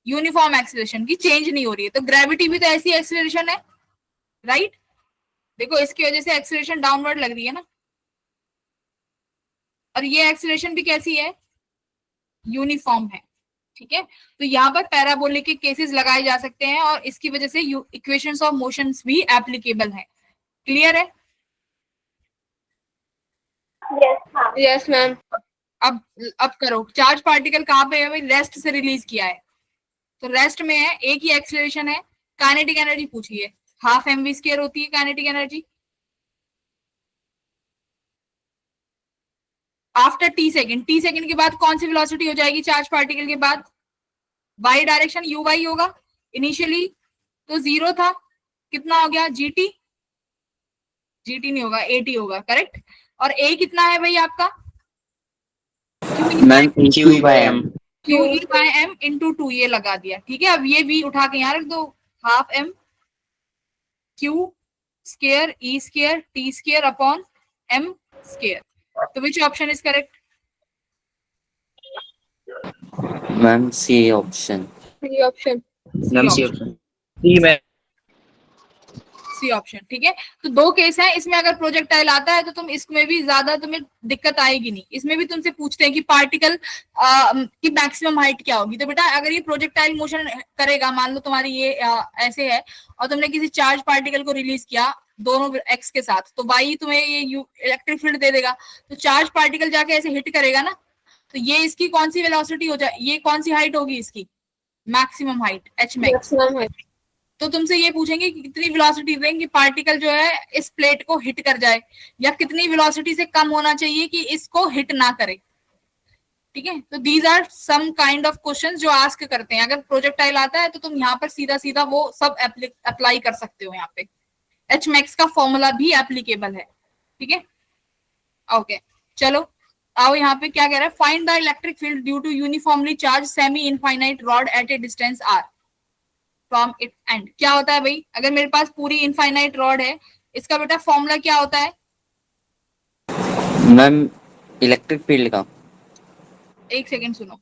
यूनिफॉर्म एक्सीलरेशन की, चेंज नहीं हो रही है. तो ग्रेविटी भी तो ऐसी एक्सीलरेशन है, राइट? देखो इसकी वजह से एक्सीलरेशन डाउनवर्ड लग रही है ना, और ये एक्सीलरेशन भी कैसी है? यूनिफॉर्म है, ठीक है? तो यहाँ पर पैराबोलिक के केसेस लगाए जा सकते हैं और इसकी वजह से इक्वेशंस ऑफ मोशंस भी एप्लीकेबल है. क्लियर है? Yes ma'am. अब करो. चार्ज पार्टिकल कहाँ पे है भाई? रेस्ट से रिलीज किया है, तो रेस्ट में है, एक ही एक्सीलरेशन है. काइनेटिक एनर्जी पूछी है, हाफ mv² होती है kinetic energy. After t second के बाद कौन सी वेलोसिटी हो जाएगी चार्ज पार्टिकल के बाद? बाई डायरेक्शन uy होगा. इनिशियली तो 0 था, कितना हो गया? gt नहीं होगा, at होगा, करेक्ट? और a कितना है भाई आपका? Ma'am QE by m. QE by m into 2 ये लगा दिया, ठीक है? अब ये v उठा के यहाँ रख दो. Half m q square e square t square upon m square. तो which option is correct? Ma'am C option. Option. Ma'am C option. C ma'am. C option, ठीक है? तो दो केस है इसमें. अगर प्रोजेक्टाइल आता है तो तुम इसमें भी ज्यादा तुम्हें दिक्कत आएगी नहीं. इसमें भी तुमसे पूछते हैं कि पार्टिकल की मैक्सिमम हाइट क्या होगी. तो बेटा अगर ये प्रोजेक्टाइल मोशन करेगा, मान लो तुम्हारी ये ऐसे है और तुमने किसी चार्ज पार्टिकल को रिलीज किया दोनों x के साथ, तो y तुम्हें ये इलेक्ट्रिक फील्ड दे देगा. तो चार्ज पार्टिकल जाके ऐसे हिट करेगा ना, तो ये इसकी कौन सी वेलोसिटी हो जाए? ये कौन सी हाइट होगी इसकी? Maximum height, h max. तो तुमसे ये पूछेंगे कि कितनी वेलोसिटी दें कि पार्टिकल जो है इस प्लेट को हिट कर जाए, या कितनी वेलोसिटी से कम होना चाहिए कि इसको हिट ना करे, ठीक है? तो these are some kind of questions जो आस्क करते हैं. अगर प्रोजेक्टाइल आता है तो तुम यहाँ पर सीधा सीधा वो सब अप्लाई कर सकते हो. यहाँ पे h मैक्स का फॉर्मूला भी एप्लीकेबल है, ठीक है? ओके, चलो आओ यहाँ पे क्या कह रहा है, find the electric field due to uniformly charge semi infinite rod at a distance r from it end. क्या होता है भाई, अगर मेरे पास पूरी इनफाइनाइट रॉड है, इसका बेटा फॉर्मूला क्या होता है? मैम इलेक्ट्रिक फील्ड का एक सेकेंड सुनो।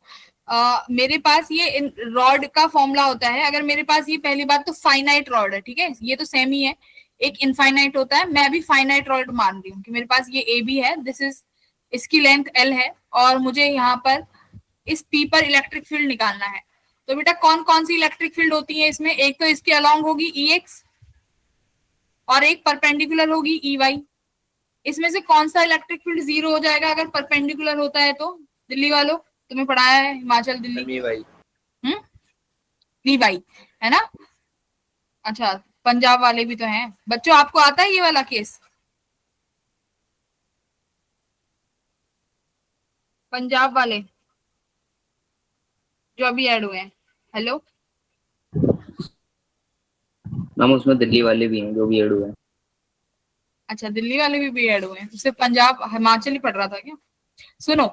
मेरे पास ये रॉड का फॉर्मूला होता है, अगर मेरे पास ये पहली बात तो फाइनाइट रॉड है, ठीक है, ये तो सेम ही है, एक इनफाइनाइट होता है, मैं अभी फाइनाइट रॉड मान रही हूँ कि मेरे पास ये ए बी है, दिस इज, इसकी लेंथ एल है, और मुझे यहाँ पर इस पी पर इलेक्ट्रिक फील्ड निकालना है। तो बेटा कौन कौन सी इलेक्ट्रिक फील्ड होती है इसमें, एक तो इसके अलोंग होगी ई एक्स और एक परपेंडिकुलर होगी ई वाई। इसमें से कौन सा इलेक्ट्रिक फील्ड जीरो हो जाएगा अगर परपेंडिकुलर होता है? तो दिल्ली वालों, तुम्हें पढ़ाया है हिमाचल दिल्ली, भाई ली वाई है ना। अच्छा पंजाब वाले भी तो हैं बच्चों, आपको आता है ये वाला केस? पंजाब वाले जो अभी ऐड हुए हैं, हेलो। मैम उसमें दिल्ली वाले भी हैं जो भी ऐड हुए हैं। अच्छा दिल्ली वाले भी ऐड हुए हैं, तो सिर्फ पंजाब हिमाचल ही पढ़ रहा था क्या? सुनो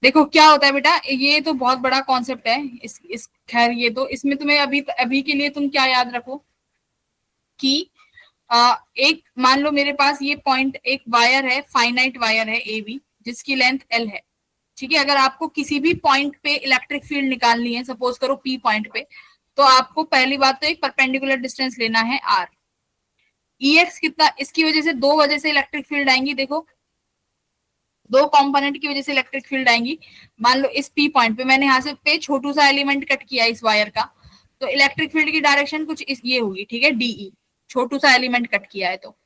देखो क्या होता है बेटा, ये तो बहुत बड़ा कॉन्सेप्ट है, इस खैर ये तो इसमें तुम्हें अभी के लिए तुम क्या याद रखो कि एक मान लो मेरे पास ये पॉइंट एक वायर है, फाइनाइट वायर है ए बी, जिसकी लेंथ एल है, ठीक है। अगर आपको किसी भी पॉइंट पे इलेक्ट्रिक फील्ड निकालनी है, सपोज करो पी पॉइंट पे, तो आपको पहली बात तो एक परपेंडिकुलर डिस्टेंस लेना है आर। ई एक्स कितना, इसकी वजह से दो वजह से इलेक्ट्रिक फील्ड आएंगी, देखो दो कंपोनेंट की वजह से इलेक्ट्रिक फील्ड आएंगी। मान लो इस पी पॉइंट पे मैंने यहाँ से पे छोटू सा एलिमेंट कट किया इस वायर का, तो इलेक्ट्रिक फील्ड की डायरेक्शन कुछ ये होगी, ठीक है, डीई, छोटू सा एलिमेंट कट किया है। तो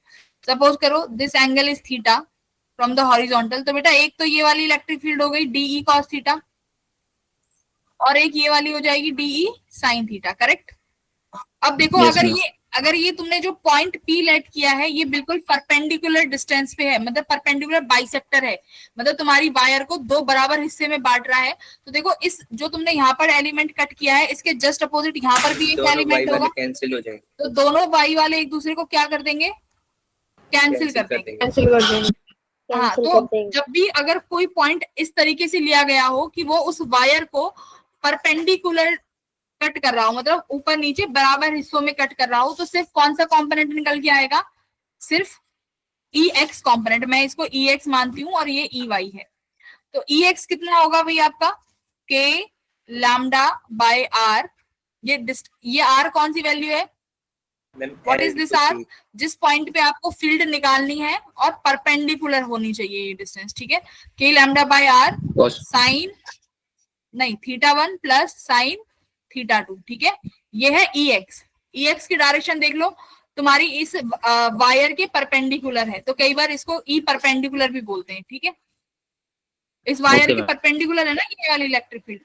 सपोज करो this angle is theta from the horizontal, तो बेटा एक तो ये वाली इलेक्ट्रिक फील्ड हो गई डीई कॉस थीटा, और एक ये वाली हो जाएगी डीई साइन थीटा, करेक्ट। अब देखो Yes, अगर ये तुमने जो पॉइंट पी लेट किया है ये बिल्कुल परपेंडिकुलर डिस्टेंस पे है, मतलब परपेंडिकुलर बाइसेक्टर है, मतलब तुम्हारी वायर को दो बराबर हिस्से में बांट रहा है। तो देखो इस जो तुमने यहाँ पर एलिमेंट कट किया है, इसके जस्ट अपोजिट यहाँ पर भी एक एलिमेंट होगा, कैंसिल हो जाएंगे, तो दोनों वाई वाले एक दूसरे को क्या कर देंगे, कैंसिल कर देंगे। कैंसिल कर देंगे। हाँ, कैंसिल तो कर देंगे। जब भी अगर कोई पॉइंट इस तरीके से लिया गया हो कि वो उस वायर को परपेंडिकुलर कट कर रहा हो, मतलब ऊपर नीचे बराबर हिस्सों में कट कर रहा हो, तो सिर्फ कौन सा कंपोनेंट निकल के आएगा, सिर्फ ई एक्स कॉम्पोनेंट। मैं इसको ई एक्स मानती हूँ और ये ई वाई है। तो ई एक्स कितना होगा भाई आपका, के लैम्डा बाय आर, ये आर कौन सी वैल्यू है, व्हाट इज दिस आर, जिस पॉइंट पे आपको फील्ड निकालनी है और परपेंडिकुलर होनी चाहिए ये डिस्टेंस, ठीक है। के लैम्डा बाय आर साइन नहीं थीटा 1 प्लस साइन थीटा 2, ठीक है। ये है ई एक्स। ई एक्स की डायरेक्शन देख लो, तुम्हारी इस वायर के परपेंडिकुलर है, तो कई बार इसको ई परपेंडिकुलर भी बोलते हैं, ठीक है। इस वायर के परपेंडिकुलर है ना ये वाली इलेक्ट्रिक फील्ड।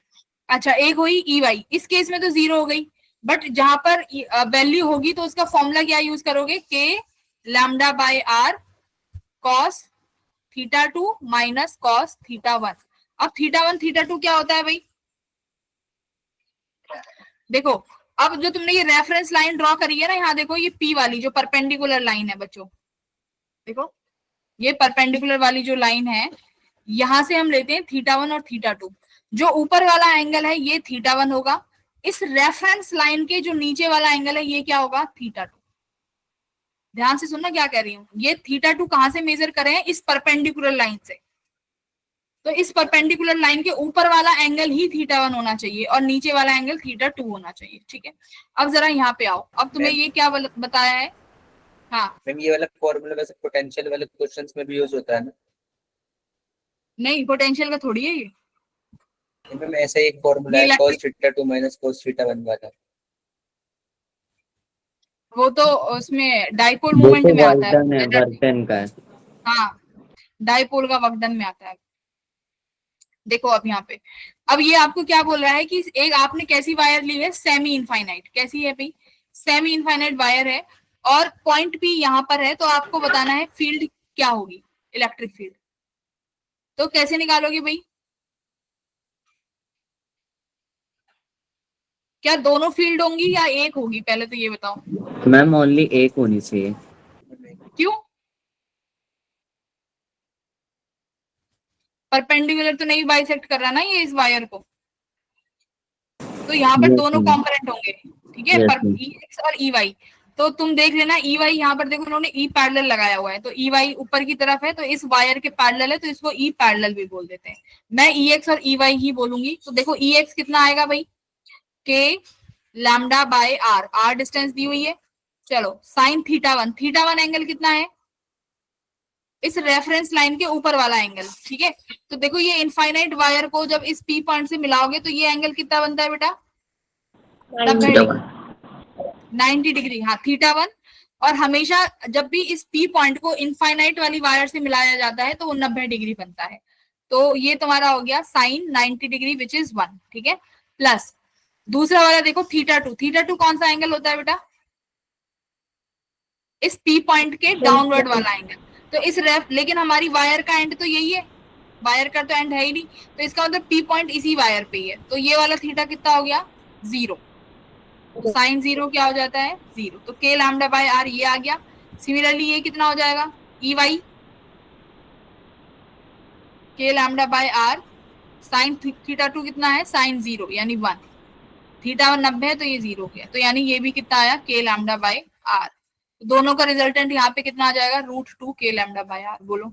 अच्छा एक हुई ई वाई, इस केस में तो जीरो हो गई, बट जहां पर वैल्यू होगी तो उसका फॉर्मूला क्या यूज करोगे, k lambda by r cos theta 2 minus cos theta 1। अब थीटा 1 थीटा 2 क्या होता है भाई, देखो अब जो तुमने ये रेफरेंस लाइन ड्रॉ करी है ना, यहाँ देखो ये पी वाली जो परपेंडिकुलर लाइन है बच्चों, देखो ये परपेंडिकुलर वाली जो लाइन है, यहां से हम लेते हैं थीटा 1 और थीटा 2। जो ऊपर वाला एंगल है ये थीटा 1 होगा, इस रेफरेंस लाइन के जो नीचे वाला एंगल है ये क्या होगा, थीटा 2। ध्यान से सुनना क्या कह रही हूँ, ये थीटा 2 कहां से मेजर करें, इस परपेंडिकुलर लाइन से। तो इस परपेंडिकुलर लाइन के ऊपर वाला एंगल ही थीटा 1 होना चाहिए और नीचे वाला एंगल थीटा 2 होना चाहिए, ठीक है। अब जरा यहाँ पे आओ, अब तुम्हें ये क्या बताया है, हाँ मैम ये वाला फॉर्मूला वैसे पोटेंशियल वाले क्वेश्चंस में भी यूज होता है ना? नहीं पोटेंशियल का थोड़ी है ये, मैम ऐसा एक फॉर्मूला है cos theta 2 minus cos theta 1 वाला, वो तो उसमें डाइपोल मूवमेंट में आता है, वर्तन का है। हाँ डाइपोल का वर्कडन में आता है। देखो अब यहाँ पे, अब ये आपको क्या बोल रहा है कि एक आपने कैसी वायर ली है, सेमी इनफाइनाइट, कैसी है भाई, सेमी इनफाइनाइट वायर है और पॉइंट पी यहाँ पर है, तो आपको बताना है फील्ड क्या होगी, इलेक्ट्रिक फील्ड। तो कैसे निकालोगे भाई, क्या दोनों फील्ड होंगी या एक होगी, पहले तो ये बताओ। मैम ओनली एक होनी चाहिए। क्यों, परपेंडिकुलर तो नहीं बाइसेक्ट कर रहा ना ये इस वायर को, तो यहाँ पर Yes, दोनों ma'am. कॉम्पोनेंट होंगे, ठीक है, Yes, पर ma'am. ई एक्स और ई वाई। तो तुम देख लेना ई वाई, यहाँ पर देखो उन्होंने ई पैरेलल लगाया हुआ है, तो ई वाई ऊपर की तरफ है तो इस वायर के पैरेलल है, तो इसको ई पैरेलल भी बोल देते हैं। मैं ई एक्स और ई वाई ही बोलूंगी। तो देखो ई एक्स कितना आएगा भाई, के lambda by R, R distance दी हुई है। चलो साइन थीटा वन एंगल कितना है, इस रेफरेंस लाइन के ऊपर वाला एंगल, ठीक है। तो देखो ये इनफाइनाइट वायर को जब इस पी पॉइंट से मिलाओगे तो ये एंगल कितना बनता है बेटा, 90 डिग्री। हाँ थीटा वन। और हमेशा जब भी इस पी पॉइंट को इनफाइनाइट वाली वायर से मिलाया जाता है तो वो 90 डिग्री बनता है। तो ये तुम्हारा हो गया साइन 90 डिग्री विच इज 1, ठीक है। प्लस दूसरा वाला देखो थीटा टू कौन सा एंगल होता है बेटा, इस पी पॉइंट के डाउनवर्ड वाला एंगल। तो इस लेकिन हमारी वायर का एंड तो यही है, वायर का तो एंड है ही नहीं, तो इसका मतलब पी पॉइंट इसी वायर पे ही है। तो ये वाला थीटा कितना हो गया, 0। साइन 0 क्या हो जाता है, 0। तो के लैम्डा बाय आर ये आ गया। सिमिलरली ये कितना हो जाएगा, E y k lambda by r sine theta two कितना है, साइन 0 यानी 1। थीटा 90 है तो ये 0 गया, तो यानी ये भी कितना आया, के लैम्डा बाय आर। दोनों का रिजल्टेंट यहाँ पे कितना आ जाएगा, √2 के लैम्डा बाय आर। बोलो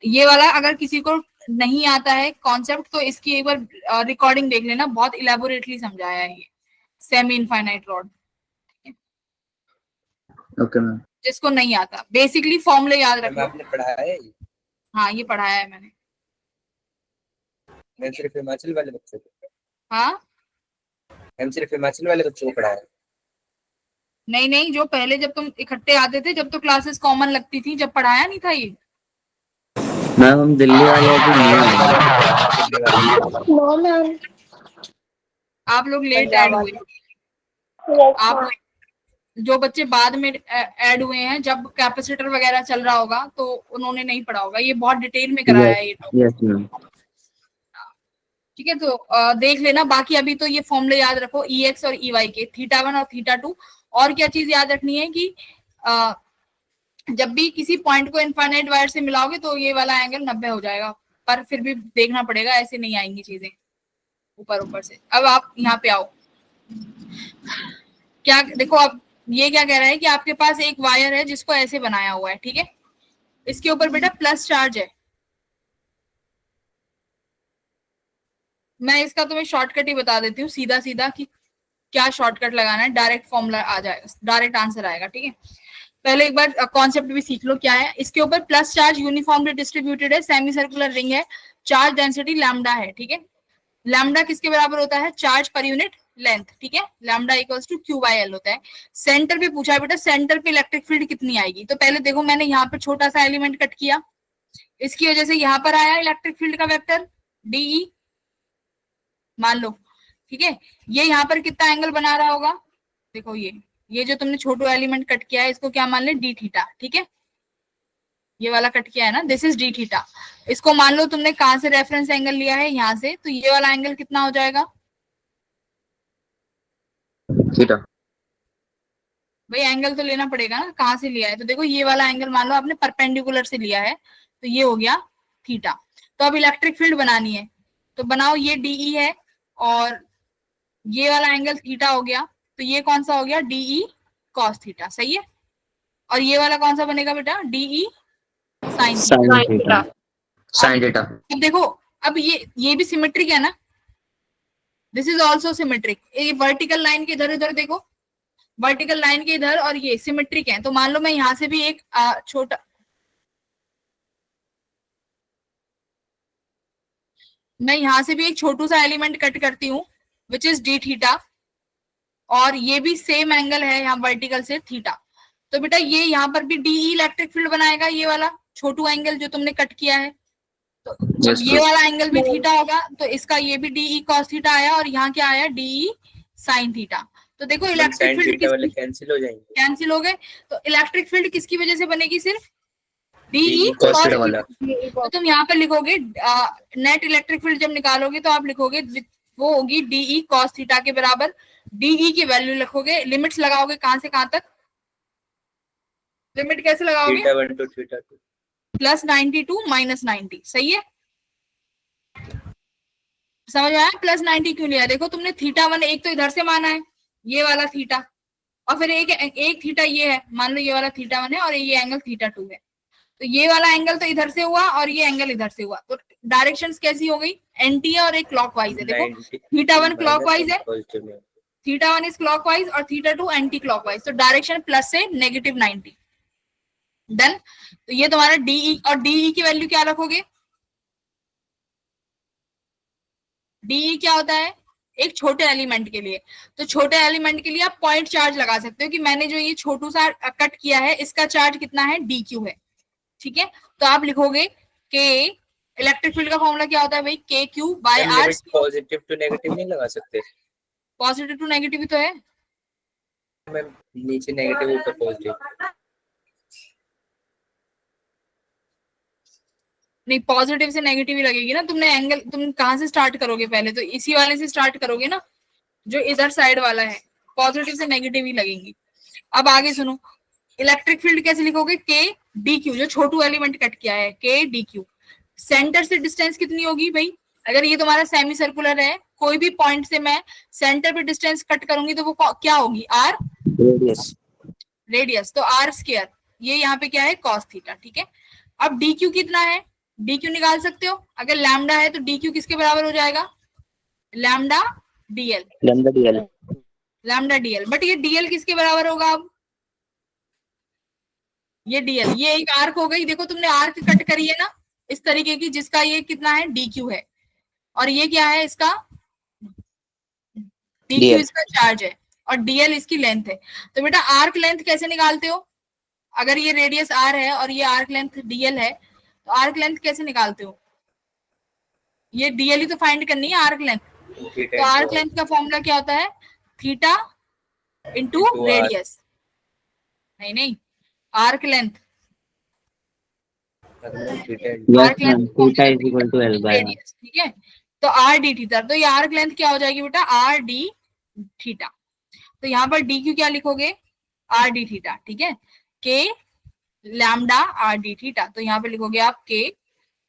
ये वाला अगर किसी को नहीं आता है कॉन्सेप्ट तो इसकी एक बार रिकॉर्डिंग देख लेना, बहुत इलेबोरेटली समझाया है ये semi infinite rod. Okay, ma'am. जिसको नहीं आता बेसिकली फॉर्मूले याद मैम रखो। आपने पढ़ाया है ये? हाँ ये पढ़ाया है मैंने। मैम सिर्फ हिमाचल वाले बच्चों को? हाँ मैम सिर्फ हिमाचल वाले बच्चों को पढ़ाया है? नहीं नहीं, जो पहले जब तुम इकट्ठे आते थे, जब तो क्लासेस कॉमन लगती थी, जब पढ़ाया नहीं था ये। मैम हम दिल्ली वाले अभी नहीं आए। No, ma'am. आप लोग लेट ऐड हुए, Yes, आप ma'am. जो बच्चे बाद में ऐड हुए हैं, जब कैपेसिटर वगैरह चल रहा होगा तो उन्होंने नहीं पढ़ा होगा, ये बहुत डिटेल में कराया है ये टॉपिक। Yes, ma'am. ठीक है, तो देख लेना। बाकी अभी तो ये फॉर्मूले याद रखो, ई एक्स और ई वाई के, थीटा 1 और थीटा 2। और क्या चीज याद रखनी है कि जब भी किसी पॉइंट को इनफाइनाइट वायर से मिलाओगे तो ये वाला एंगल 90 हो जाएगा, पर फिर भी देखना पड़ेगा, ऐसे नहीं आएंगी चीजें ऊपर ऊपर से। अब आप यहाँ पे आओ, क्या देखो, अब ये क्या कह रहा है कि आपके पास एक वायर है जिसको ऐसे बनाया हुआ है, ठीक है, इसके ऊपर बेटा प्लस चार्ज है। मैं इसका तुम्हें शॉर्टकट ही बता देती हूँ सीधा सीधा कि क्या शॉर्टकट लगाना है, डायरेक्ट फॉर्मूला आ जाएगा, डायरेक्ट आंसर आएगा, ठीक है। पहले एक बार कॉन्सेप्ट भी सीख लो क्या है। इसके ऊपर प्लस चार्ज यूनिफॉर्मली डिस्ट्रीब्यूटेड है, सेमी सर्कुलर रिंग है, चार्ज डेंसिटी लैम्डा है, ठीक है। लैम्डा किसके बराबर होता है, चार्ज पर यूनिट लेंथ, ठीक है। लैम्डा इक्वल्स टू Q/L होता है। सेंटर पे पूछा है बेटा, सेंटर पे इलेक्ट्रिक फील्ड कितनी आएगी। तो पहले देखो मैंने यहाँ पे छोटा सा एलिमेंट कट किया, इसकी वजह से यहाँ पर आया इलेक्ट्रिक फील्ड का वेक्टर DE मान लो, ठीक है। ये यहाँ पर कितना एंगल बना रहा होगा, देखो ये जो तुमने छोटा एलिमेंट कट किया है इसको क्या मान ले, d थीटा, ठीक है। ये वाला कट किया है ना, दिस इज d थीटा। इसको मान लो तुमने कहां से रेफरेंस एंगल लिया है, यहाँ से, तो ये वाला एंगल कितना हो जाएगा, थीटा। भाई एंगल तो लेना पड़ेगा ना, कहाँ से लिया है। तो देखो ये वाला एंगल मान लो आपने परपेंडिकुलर से लिया है, तो ये हो गया थीटा। तो अब इलेक्ट्रिक फील्ड बनानी है तो बनाओ, ये DE है और ये वाला एंगल थीटा हो गया, तो ये कौन सा हो गया, DE cos थीटा, सही है। और ये वाला कौन सा बनेगा बेटा, DE sin theta. Sine theta. अब देखो, अब ये भी सिमेट्रिक है ना, दिस इज ऑल्सो सिमेट्रिक। ये वर्टिकल लाइन के इधर इधर देखो, वर्टिकल लाइन के इधर, और ये सिमेट्रिक है। तो मान लो मैं यहां से भी एक छोटा, मैं यहां से भी एक छोटू सा एलिमेंट कट करती हूँ विच इज d थीटा, और ये भी सेम एंगल है यहाँ वर्टिकल से थीटा। तो बेटा ये यहाँ पर भी DE इलेक्ट्रिक फील्ड बनाएगा, ये वाला छोटू एंगल जो तुमने कट किया है। तो जब Yes, ये वाला एंगल भी थीटा होगा तो इसका ये भी DE cos थीटा आया, और यहाँ क्या आया, DE sin थीटा। तो देखो इलेक्ट्रिक sin थीटा वाले फील्ड कैंसिल हो जाएंगे। कैंसिल हो गए, तो इलेक्ट्रिक फील्ड किसकी वजह से बनेगी, सिर्फ DE DE cos cos theta वाला। तो तुम यहाँ पर लिखोगे नेट इलेक्ट्रिक फील्ड जब निकालोगे तो आप लिखोगे वो होगी DE cos थीटा के बराबर। DE की वैल्यू लिखोगे, लिमिट्स लगाओगे कहां से कहां तक, लिमिट कैसे लगाओगे, थीटा 1 to थीटा 2 +90 to -90, सही है। समझ में आया? प्लस 90 क्यों लिया? देखो तुमने θ1 एक तो इधर से माना है, ये वाला थीटा, और फिर एक थीटा ये है, मान लो ये वाला θ1 है और ये एंगल θ2 है, तो ये वाला एंगल तो इधर से हुआ और ये एंगल इधर से हुआ, तो डायरेक्शंस कैसी हो गई? एंटी है और एक क्लॉकवाइज है। देखो θ1 क्लॉकवाइज है, θ1 इज क्लॉकवाइज और θ2 एंटी क्लॉकवाइज, तो डायरेक्शन प्लस से -90। डन। तो ये तुम्हारा डीई, और डीई की वैल्यू क्या रखोगे? डीई क्या होता है? एक छोटे एलिमेंट के लिए, तो छोटे एलिमेंट के लिए आप पॉइंट चार्ज लगा सकते हो कि मैंने जो ये छोटू सा कट किया है इसका चार्ज कितना है? डी क्यू है। ठीक है, तो आप लिखोगे के, इलेक्ट्रिक फील्ड का फॉर्मूला क्या होता है भाई? K q by r. Positive to negative नहीं लगा सकते? पॉजिटिव टू नेगेटिव तो है, मैम नीचे नेगेटिव ऊपर पॉजिटिव। नहीं, पॉजिटिव से नेगेटिव ही लगेगी ना। तुमने एंगल, तुम कहाँ से स्टार्ट करोगे? पहले तो इसी वाले से स्टार्ट करोगे ना, जो इधर साइड वाला है, पॉजिटिव से नेगेटिव ही लगेंगी। अब आगे सुनो, इलेक्ट्रिक फील्ड कैसे लिखोगे? के डी क्यू, जो छोटू एलिमेंट कट किया है, के डी क्यू। सेंटर से डिस्टेंस कितनी होगी भाई? अगर ये तुम्हारा सेमी सर्कुलर है, कोई भी पॉइंट से मैं सेंटर पे डिस्टेंस कट करूंगी तो वो क्या होगी? R radius. रेडियस, तो आर स्क्वायर, ये यहाँ पे क्या है? Cos theta. ठीक है, अब डी क्यू कितना है? डी क्यू निकाल सकते हो, अगर लैम्डा है तो डी क्यू किसके बराबर हो जाएगा? Lambda DL. Lambda DL. Lambda DL, but ये डीएल किसके बराबर होगा? अब ये डीएल, ये एक आर्क हो गई। देखो तुमने आर्क कट करी है ना इस तरीके की, जिसका ये कितना है? डी क्यू है, और ये क्या है? इसका डी क्यू, इसका चार्ज है, और डीएल इसकी लेंथ है। तो बेटा आर्क लेंथ कैसे निकालते हो? अगर ये रेडियस आर है और ये आर्क लेंथ डीएल है, तो आर्क लेंथ कैसे निकालते हो? ये डीएल ही तो फाइंड करनी है, आर्क लेंथ। तो आर्क लेंथ का फॉर्मूला क्या होता है? Theta into radius. नहीं, arc length, yes ma'am, theta is equal to L by R. ठीक है, तो आर डी थीटा, तो ये आर्क लेंथ क्या हो जाएगी बेटा? R D theta. तो यहाँ पर डी क्यू क्या लिखोगे? R D theta. ठीक है, के लैम्डा आर डी थीटा, तो यहाँ पे लिखोगे आप के,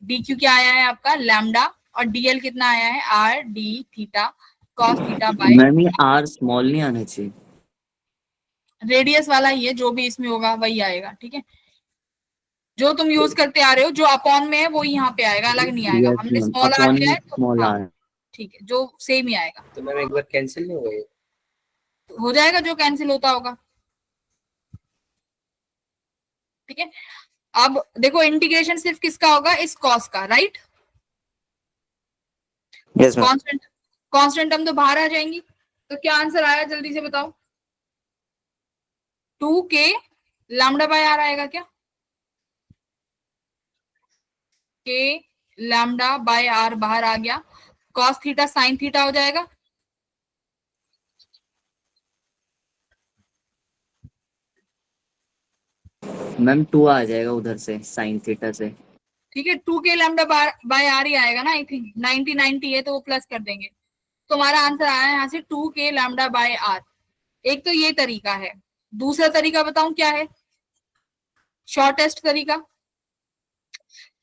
डी क्यू क्या आया है आपका? लैम्डा, और डीएल कितना आया है? R D theta cos theta by. Ma'am ये आर स्मॉल नहीं आना चाहिए? रेडियस वाला ही है, जो भी इसमें होगा वही आएगा। ठीक है, जो तुम यूज करते आ रहे हो, जो अपॉन में है वो यहाँ पे आएगा, अलग नहीं आएगा। हमने स्मॉल आर किया है स्मॉल तो आर। ठीक है, जो सेम ही आएगा। तो मैम एक बार कैंसिल नहीं होगा ये? हो जाएगा जो कैंसिल होता होगा। ठीक है, अब देखो इंटीग्रेशन सिर्फ किसका होगा? इस कॉस का, राइट? Yes ma'am. कांस्टेंट हम तो बाहर आ जाएंगी, तो क्या आंसर आया जल्दी से बताओ? 2k लैम्डा बाय आर आएगा क्या? के लैम्डा बाय आर बाहर आ गया, कॉस थीटा साइन थीटा हो जाएगा। मैम 2 आ जाएगा उधर से, साइन थीटा से। ठीक है, 2k लैम्डा बाय आर ही आएगा ना। आई थिंक 90 है तो वो प्लस कर देंगे। तुम्हारा आंसर आया यहाँ से 2k लैम्डा बाय आर। एक तो ये तरीका है, दूसरा तरीका बताऊं क्या है? शॉर्टेस्ट तरीका,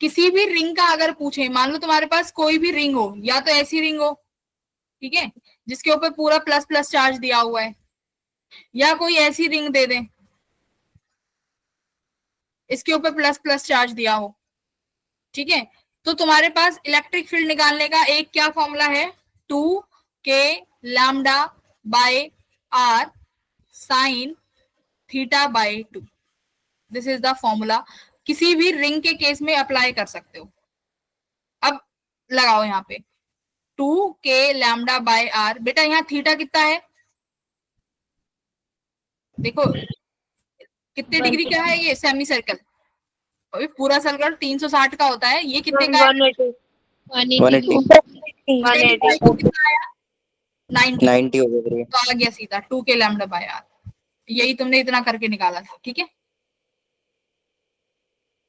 किसी भी रिंग का अगर पूछे, मान लो तुम्हारे पास कोई भी रिंग हो, या तो ऐसी रिंग हो, ठीक है, जिसके ऊपर पूरा प्लस प्लस चार्ज दिया हुआ है, या कोई ऐसी रिंग दे दें इसके ऊपर प्लस प्लस चार्ज दिया हो। ठीक है, तो तुम्हारे पास इलेक्ट्रिक फील्ड निकालने का एक क्या फॉर्मूला है? 2k lambda by r sine theta by 2। This is the formula, किसी भी रिंग के केस में अप्लाई कर सकते हो। अब लगाओ यहाँ पे 2k लैम्डा बाय आर। बेटा यहाँ थीटा कितना है? देखो कितने डिग्री का है ये सेमी सर्कल, अभी पूरा सर्कल 360 का होता है, ये कितने का है? 180 कितना आया? 90 हो गया। तो आ गया सीधा 2k लैम्डा बाय आर। यही तुमने इतना करके निकाला था। ठीक है,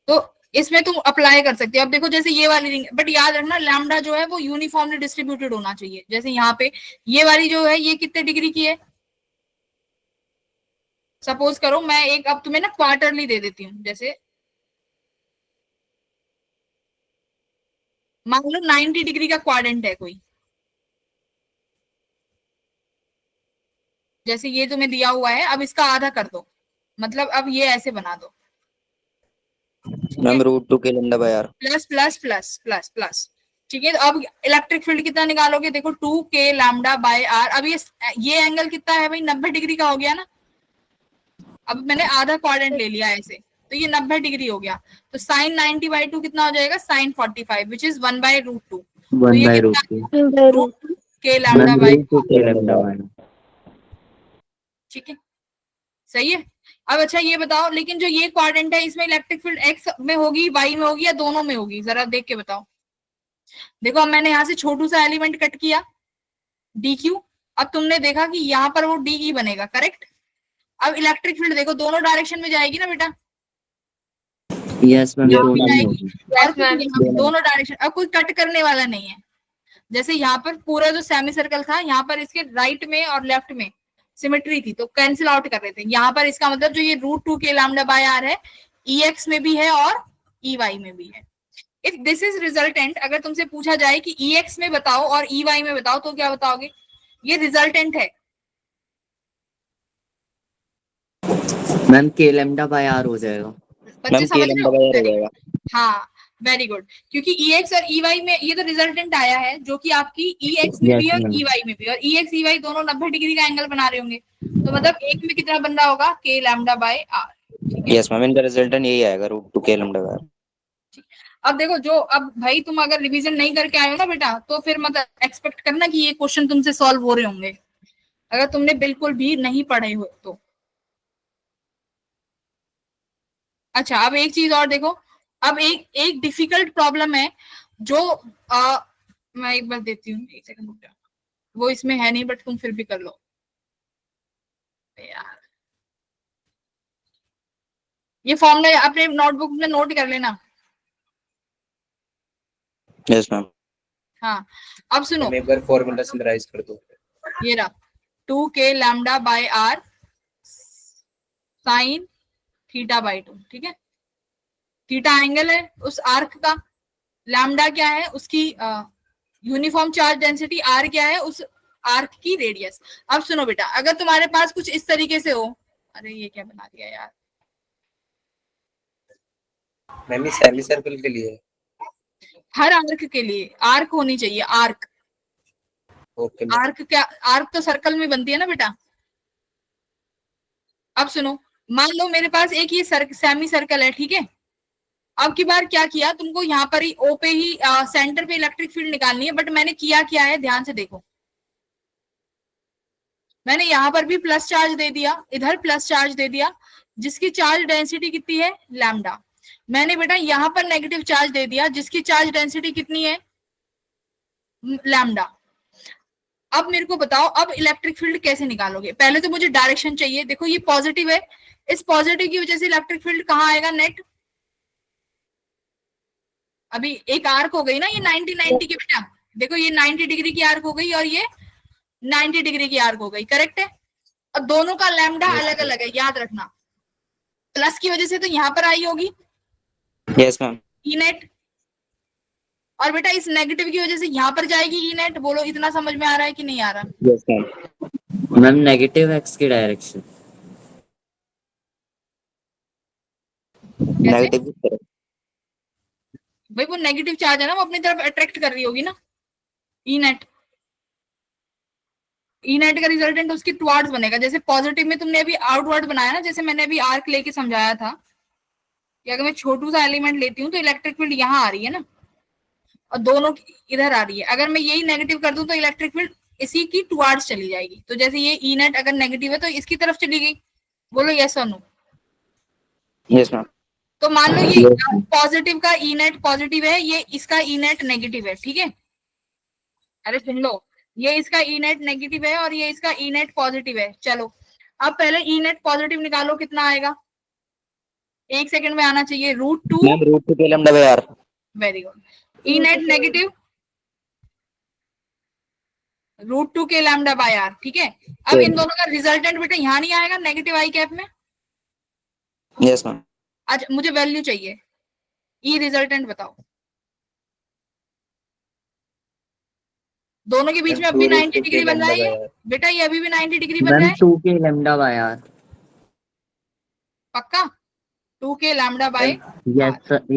तो इसमें तुम अप्लाई कर सकते हो। अब देखो जैसे ये वाली रिंग, बट याद रखना लैम्डा जो है वो यूनिफॉर्मली डिस्ट्रीब्यूटेड होना चाहिए। जैसे यहाँ पे ये वाली जो है ये कितने डिग्री की है? सपोज करो मैं एक, अब तुम्हें ना क्वार्टरली दे देती हूँ, जैसे मान लो 90 डिग्री का क्वाड्रेंट है कोई, जैसे ये तुम्हें दिया हुआ है, अब इसका आधा कर दो, मतलब अब ये ऐसे बना दो, ma'am root 2 k lambda by r. Plus plus plus plus plus. ठीक है, तो अब इलेक्ट्रिक फील्ड कितना निकालोगे, देखो 2k लैम्डा बाय आर। अब ये एंगल कितना है भाई, 90 डिग्री का हो गया ना। अब मैंने आधा क्वाड्रेंट ले लिया ऐसे, तो ये 90 डिग्री हो गया। तो साइन 90/2 कितना हो जाएगा, साइन 45, विच इज 1/√2। तो 1 ये बाय कितना, रूट 2। रूट के lambda ma'am bye. Root 2 k lambda bye. ठीक है, सही है। अब अच्छा ये बताओ, लेकिन जो ये क्वाड्रेंट है इसमें इलेक्ट्रिक फील्ड एक्स में होगी, वाई में होगी, या दोनों में होगी, जरा देख के बताओ। देखो अब मैंने यहाँ से छोटू सा एलिमेंट कट किया डी क्यू, अब तुमने देखा कि यहाँ पर वो डी ई बनेगा, करेक्ट। अब इलेक्ट्रिक फील्ड देखो दोनों डायरेक्शन में जाएगी ना बेटा, यस मैम यहाँ दोनों भी में जाएगी होगी। और फिर यहाँ भी, दोनों डायरेक्शन। अब कोई कट करने वाला नहीं है। जैसे यहाँ पर पूरा जो सेमी सर्कल था, यहाँ पर इसके राइट में और लेफ्ट में सिमेट्री थी, तो कैंसिल आउट कर रहे थे। यहाँ पर इसका मतलब जो ये √2k लैम्डा बाय आर है, EX में भी है और EY में भी है। इफ दिस इज रिजल्टेंट, अगर तुमसे पूछा जाए कि EX में बताओ और EY में बताओ, तो क्या बताओगे, ये रिजल्टेंट है। मैम के लैम्डा बाय आर हो जाएगा। बच्चे मैम के समझ रहे लैम्डा हो, बाय आर हो जाएगा। हाँ वेरी गुड, क्योंकि EX और EY में ये तो रिजल्टेंट आया है, जो कि आपकी EX में Yes, भी और ma'am. EY में भी, और EX EY दोनों 90 डिग्री का एंगल बना रहे होंगे, तो मतलब एक में कितना बन रहा होगा, k lambda by r. Yes ma'am, इनका रिजल्टेंट यही आएगा, root 2 k lambda by are. अब देखो, जो अब भाई तुम अगर रिवीजन नहीं करके आए हो ना बेटा, तो फिर मतलब एक्सपेक्ट करना कि ये क्वेश्चन तुमसे सॉल्व हो रहे होंगे, अगर तुमने बिल्कुल भी नहीं पढ़े हो तो। अच्छा, अब एक चीज और देखो, अब एक एक डिफिकल्ट प्रॉब्लम है जो मैं एक बार देती हूँ, एक सेकंड रुक जाओ, वो इसमें है नहीं बट तुम फिर भी कर लो यार। ये फॉर्मूला अपने नोटबुक में नोट कर लेना। Yes ma'am. हाँ, अब सुनो, मैं एक बार फॉर्मूला समराइज कर दूं। ये रहा 2k lambda by r sign θ/2। ठीक है, थीटा एंगल है उस आर्क का, लैम्डा क्या है उसकी यूनिफॉर्म चार्ज डेंसिटी, आर क्या है उस आर्क की रेडियस। अब सुनो बेटा, अगर तुम्हारे पास कुछ इस तरीके से हो, अरे ये क्या बना दिया यार, मैम ये सेमी सर्कल के लिए है। हर आर्क के लिए आर्क होनी चाहिए, आर्क। Okay ma'am. आर्क क्या, आर्क तो सर्कल में बनती है ना बेटा। अब सुनो, मान लो मेरे पास एक ये सेमी सर्कल है, ठीक है। अब की बार क्या किया, तुमको यहाँ पर ही ओ पे ही सेंटर पे इलेक्ट्रिक फील्ड निकालनी है, बट मैंने किया क्या है, ध्यान से देखो, मैंने यहाँ पर भी प्लस चार्ज दे दिया, इधर प्लस चार्ज दे दिया, जिसकी चार्ज डेंसिटी कितनी है, लैम्डा। मैंने बेटा यहाँ पर नेगेटिव चार्ज दे दिया, जिसकी चार्ज डेंसिटी कितनी है, लैम्डा। अब मेरे को बताओ, अब इलेक्ट्रिक फील्ड कैसे निकालोगे। पहले तो मुझे डायरेक्शन चाहिए। देखो ये पॉजिटिव है, इस पॉजिटिव की वजह से इलेक्ट्रिक फील्ड कहाँ आएगा, नेट। अभी एक आर्क हो गई ना ये 90 की बेटा, देखो ये 90 डिग्री की आर्क हो गई और ये 90 डिग्री की आर्क हो गई, करेक्ट है। और दोनों का लैम्डा अलग अलग है, याद रखना। प्लस की वजह से तो यहाँ पर आई होगी यस मैम। ई नेट, और बेटा इस नेगेटिव की वजह से यहाँ पर जाएगी ई नेट। बोलो इतना समझ में आ रहा है कि नहीं आ रहा। Yes ma'am. Ma'am negative x की डायरेक्शन। नेगेटिव की तरफ। भाई वो नेगेटिव चार्ज है ना, वो अपनी तरफ अट्रैक्ट कर रही होगी ना, ई नेट। ई नेट का रिजल्टेंट उसकी टुवार्ड्स बनेगा। जैसे पॉजिटिव में तुमने अभी आउटवर्ड बनाया ना, जैसे मैंने अभी आर्क लेके समझाया था कि अगर मैं छोटू सा एलिमेंट लेती हूँ तो इलेक्ट्रिक फील्ड यहाँ आ रही है ना, और दोनों इधर आ रही है। अगर मैं यही नेगेटिव कर दूं तो इलेक्ट्रिक फील्ड इसी की टुवार्ड्स चली जाएगी। तो जैसे ये ई नेट अगर नेगेटिव है तो इसकी तरफ चली गई। बोलो यस और नो। Yes ma'am. तो मान लो ये पॉजिटिव का ई नेट पॉजिटिव है, ये इसका ई नेट नेगेटिव है, ठीक है। अरे सुन लो, ये इसका ई नेट नेगेटिव है और ये इसका ई नेट पॉजिटिव है। चलो अब पहले ई नेट पॉजिटिव निकालो, कितना आएगा, एक सेकंड में आना चाहिए, √2। Ma'am root 2 k lambda by r. Very good. E net negative √2 k lambda by R, ठीक है। अब इन दोनों का रिजल्टेंट बेटा यहाँ नहीं आएगा, नेगेटिव आई कैप में। Yes ma'am. आज मुझे वैल्यू चाहिए, ई रिजल्टेंट बताओ। दोनों के बीच में अभी 90 डिग्री बन रहा है ये बेटा, ये अभी भी 90 डिग्री बन रहा मैम है 2k लैम्डा बाय आर। पक्का। 2k lambda bye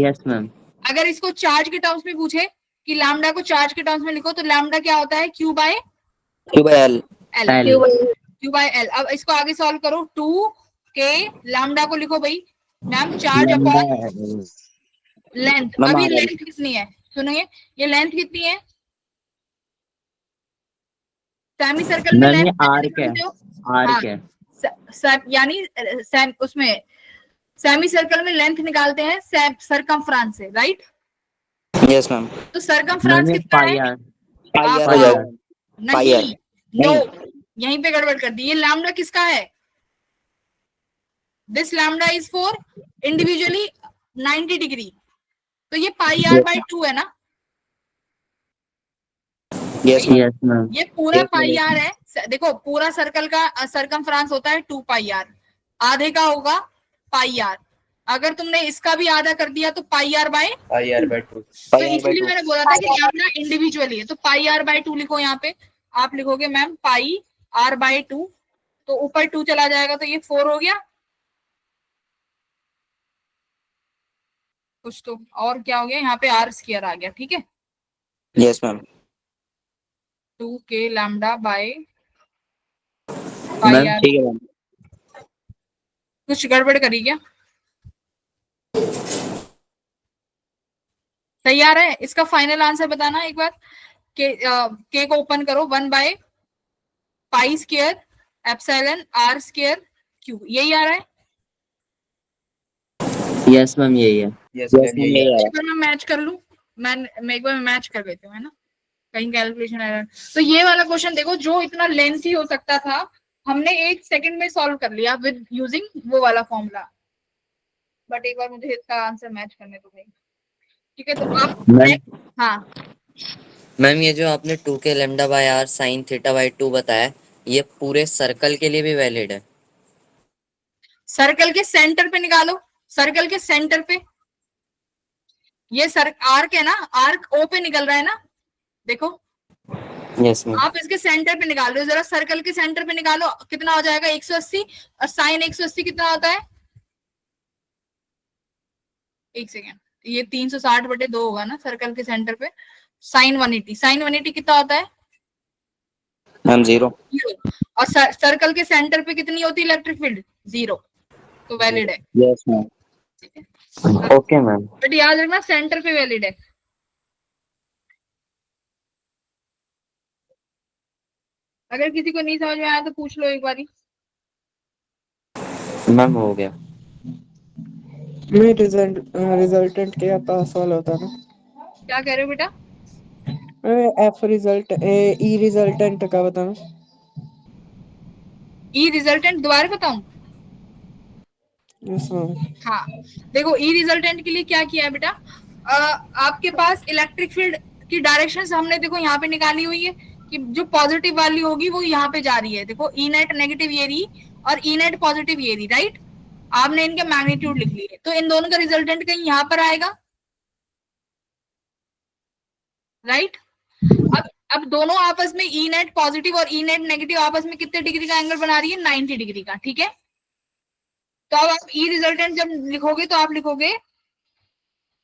yes ma'am. अगर इसको चार्ज के टर्म्स में पूछे कि लैम्डा को चार्ज के टर्म्स में लिखो तो लैम्डा क्या होता है, Q by L. L. L। Q by L. अब इसको आगे सॉल्व करो, 2k लैम्डा को लिखो भाई ma'am charge upon length. Ma'am अभी RL। लेंथ कितनी है सुनिए, ये लेंथ कितनी है सेमी सर्कल में मैम ये लेंथ आर्क है, आर्क है। यानी उसमें सेमी सर्कल में लेंथ निकालते हैं सरकमफ्रांस से, राइट। Yes ma'am. तो सरकमफ्रांस मैम कितना है, पाई आर। पाई आर हाँ, हो जाएगा। पाई नहीं आर। नो, यहीं पे गड़बड़ कर दी। ये लैम्डा किसका है, this lambda is for individually 90 degree, तो ये पाई आर बाय 2 है ना, यस यस मैम। ये पूरा पाई आर है। देखो पूरा सर्कल का सरकमफ्रांस होता है 2 पाई आर, आधे का होगा पाई आर। अगर तुमने इसका भी आधा कर दिया तो पाई आर बाय 2। तो इसलिए मैंने बोला था कि लैम्डा इंडिविजुअली है, तो पाई आर बाय 2 लिखो। यहाँ पे आप लिखोगे मैम पाई आर बाय 2, तो ऊपर 2 चला जाएगा तो ये 4 हो गया। कुछ तो और क्या हो गया, यहाँ पे आर स्क्वायर आ गया, ठीक है। Yes ma'am. 2k lambda by ma'am r. ठीक है मैम। कुछ गड़बड़ करी क्या, सही आ रहा है। इसका फाइनल आंसर बताना एक बार। के को ओपन करो, 1 by pi square epsilon r square q, यही आ रहा है। यस मैम यही है। यस मैम यही है। एक बार मैं मैच कर लूं, मैं एक बार मैच कर लेती हूँ, है ना, कहीं कैलकुलेशन एरर। तो ये वाला क्वेश्चन देखो, जो इतना लेंथी हो सकता था हमने 1 सेकंड में सॉल्व कर लिया विद यूजिंग वो वाला फॉर्मूला। बट एक बार मुझे इसका आंसर मैच करने दो भाई, ठीक है। तो आप मैम हाँ मैम ये जो आपने 2k lambda by r sine theta by 2 बताया, ये पूरे सर्कल के लिए भी वैलिड है? सर्कल के सेंटर पे निकालो, सर्कल के सेंटर पे, ये आर्क है ना, आर्क ओ पे निकल रहा है ना, देखो। Yes ma'am. आप इसके सेंटर पे निकाल लो, जरा सर्कल के सेंटर पे निकालो, कितना हो जाएगा 180, और साइन 180 कितना होता है, एक सेकेंड, ये 360/2 होगा ना सर्कल के सेंटर पे। साइन 180, साइन 180 कितना होता है मैम 0। और सर्कल के सेंटर पे कितनी होती है इलेक्ट्रिक फील्ड, 0, तो वैलिड है। Yes ma'am. Okay ma'am. But याद रखना सेंटर पे वैलिड है। अगर किसी को नहीं समझ में आया तो पूछ लो एक बारी। मैम हो गया। मैं रिजल्टेंट के पास वाला होता ना, क्या कह रहे हो बेटा, एफ रिजल्ट ई रिजल्टेंट का बताना। ई रिजल्टेंट दोबारा बताऊं, यस मैम। हाँ देखो ई रिजल्टेंट के लिए क्या किया है बेटा, आपके पास इलेक्ट्रिक फील्ड की डायरेक्शन हमने देखो यहाँ पे निकाली हुई है कि जो पॉजिटिव वाली होगी वो यहाँ पे जा रही है, देखो ई नेट नेगेटिव ये रही और ई नेट पॉजिटिव ये रही, राइट। आपने इनके मैग्नीट्यूड लिख लिए, तो इन दोनों का रिजल्टेंट कहीं यहाँ पर आएगा, राइट। अब दोनों आपस में ई नेट पॉजिटिव और ई नेट नेगेटिव आपस में कितने डिग्री का एंगल बना रही है, 90 डिग्री का, ठीक है। तो अब आप ई रिजल्टेंट जब लिखोगे तो आप लिखोगे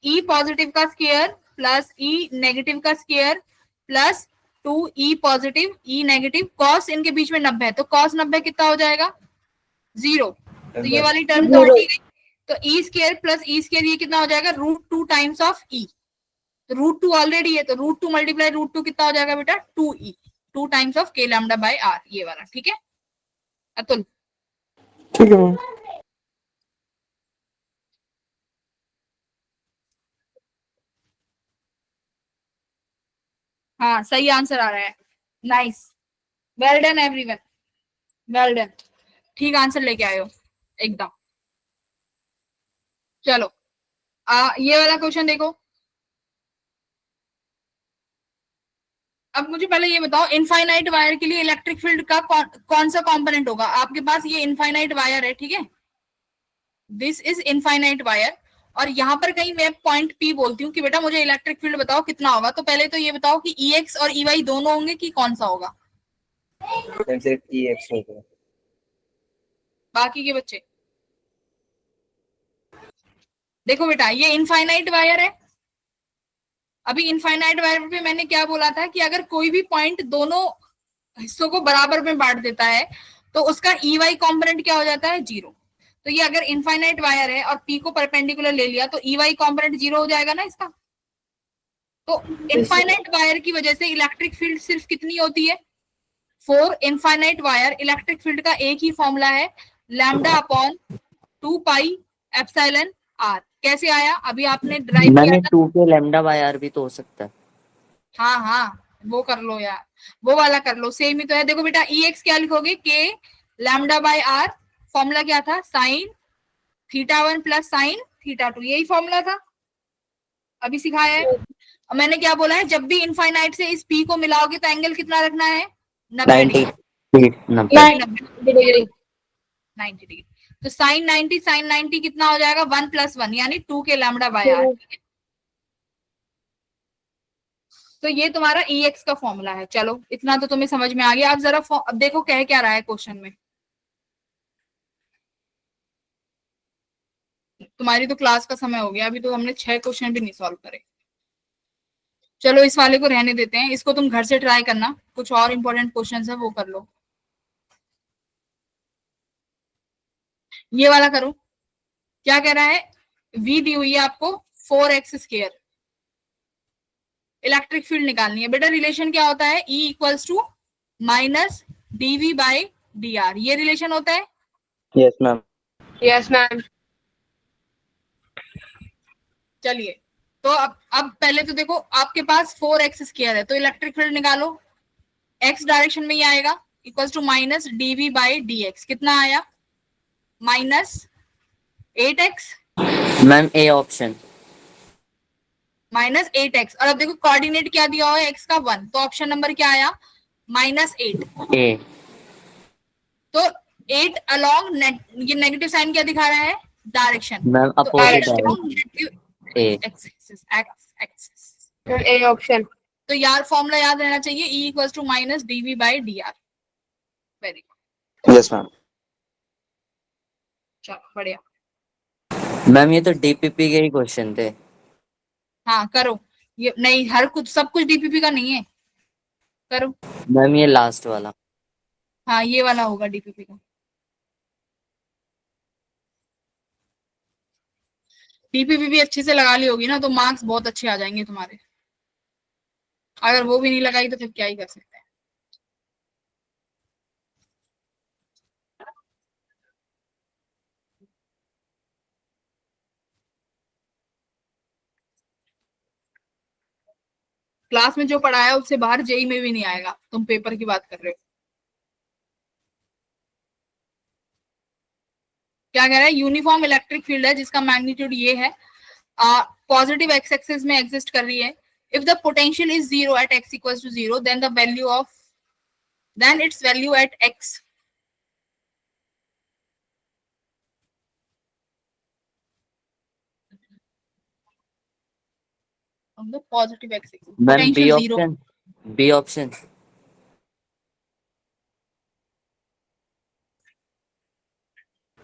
ई पॉजिटिव का स्क्वायर प्लस ई नेगेटिव का स्क्वायर प्लस 2 ई पॉजिटिव ई नेगेटिव, कॉस इनके बीच में 90 है तो कॉस 90 कितना हो जाएगा, 0। तो ये वाली टर्म तो हट गई, तो E square plus E square ये कितना हो जाएगा, √2 टाइम्स ऑफ ई, तो √2 ऑलरेडी है तो √2 मल्टीप्लाई √2 कितना हो जाएगा बेटा, 2e, 2 times of k lambda bye r, ये वाला, ठीक है अतुल। ठीक है मैम। हाँ सही आंसर आ रहा है, nice, well done everyone, well done, ठीक आंसर लेके आए हो एकदम। चलो ये वाला क्वेश्चन देखो। अब मुझे पहले ये बताओ, इनफाइनाइट वायर के लिए इलेक्ट्रिक फील्ड का कौन सा कंपोनेंट होगा। आपके पास ये इनफाइनाइट वायर है, ठीक है, दिस इज इनफाइनाइट वायर, और यहाँ पर कहीं मैं पॉइंट पी बोलती हूँ कि बेटा मुझे इलेक्ट्रिक फील्ड बताओ कितना होगा, तो पहले तो ये बताओ कि ई एक्स और ई वाई दोनों होंगे कि कौन सा होगा? मैम सिर्फ ई एक्स हो गया। बाकी के बच्चे देखो बेटा, ये इनफाइनाइट वायर है। अभी इनफाइनाइट वायर पे मैंने क्या बोला था कि अगर कोई भी पॉइंट दोनों हिस्सों को बराबर में बांट देता है तो उसका ई वाई कॉम्पोनेंट क्या हो जाता है? 0। तो ये अगर इनफाइनाइट वायर है और पी को परपेंडिकुलर ले लिया तो ई वाई कॉम्पोनेंट 0 हो जाएगा ना इसका। तो इनफाइनाइट वायर की वजह से इलेक्ट्रिक फील्ड सिर्फ कितनी होती है? 4 इनफाइनाइट वायर। इलेक्ट्रिक फील्ड का एक ही फॉर्मूला है, lambda upon 2 pi epsilon r. कैसे आया? अभी आपने ड्राइव किया मैंने था। 2k लैम्डा बाय आर भी तो हो सकता है। हाँ हाँ, वो कर लो यार, वो वाला कर लो, सेम ही तो है। देखो बेटा, ई एक्स क्या लिखोगे? के लैम्डा बाय आर। फॉर्मूला क्या था? साइन θ1 प्लस साइन θ2, यही फॉर्मूला था, अभी सिखाया है। और मैंने क्या बोला है? जब भी इनफाइनाइट से इस पी को मिलाओगे तो एंगल कितना रखना है? 90 डिग्री। 90 डिग्री। तो साइन 90 साइन 90 कितना हो जाएगा? 1 + 1 यानी 2 के लैम्डा बाय आर। तो ये तुम्हारा ई एक्स का फॉर्मूला है। चलो इतना तो तुम्हें समझ में आ गया। अब जरा अब देखो कह क्या रहा है क्वेश्चन में। तुम्हारी तो क्लास का समय हो गया, अभी तो हमने 6 क्वेश्चन भी नहीं सॉल्व करे। चलो इस वाले को रहने देते हैं, इसको तुम घर से ट्राई करना, कुछ और इंपॉर्टेंट क्वेश्चन है वो कर लो। ये वाला करो। क्या कह रहा है? v दी हुई है आपको 4x²। इलेक्ट्रिक फील्ड निकालनी है। बेटा रिलेशन क्या होता है? E = -dv/dr। ये रिलेशन होता है। Yes ma'am. Yes ma'am. चलिए, तो अब पहले तो देखो, आपके पास 4x² है, तो इलेक्ट्रिक फील्ड निकालो। x डायरेक्शन में ही आएगा, =dv/dx। कितना आया? -8x ma'am A option. -8x। और अब देखो कोऑर्डिनेट क्या दिया हुआ है? x का 1, तो ऑप्शन नंबर क्या आया? -8। ए। तो 8 अलोंग ये नेगेटिव साइन क्या दिखा रहा है? डायरेक्शन। मैम तो opposite A. Axis. A option. तो यार फॉर्मूला याद रहना चाहिए, E = -dv/dr। Very good. Yes ma'am. चलो बढ़िया। मैम ये तो डीपीपी के ही क्वेश्चन थे। हाँ करो। ये नहीं, हर कुछ सब कुछ डीपीपी का नहीं है। करो। मैम ये लास्ट वाला। हाँ ये वाला होगा डीपीपी का। डीपीपी भी अच्छे से लगा ली होगी ना, तो मार्क्स बहुत अच्छे आ जाएंगे तुम्हारे। अगर वो भी नहीं लगाई तो फिर क्या ही कर सकते हैं। क्लास में जो पढ़ाया उससे बाहर जेई में भी नहीं आएगा, तुम पेपर की बात कर रहे हो। क्या कह रहा है? यूनिफॉर्म इलेक्ट्रिक फील्ड है जिसका मैग्नीट्यूड ये है, पॉजिटिव एक्स एक्सिस में एग्जिस्ट कर रही है। If the potential is 0 at x = 0, then its value at x on the positive x axis. Ma'am B Potential 0. Option. B option.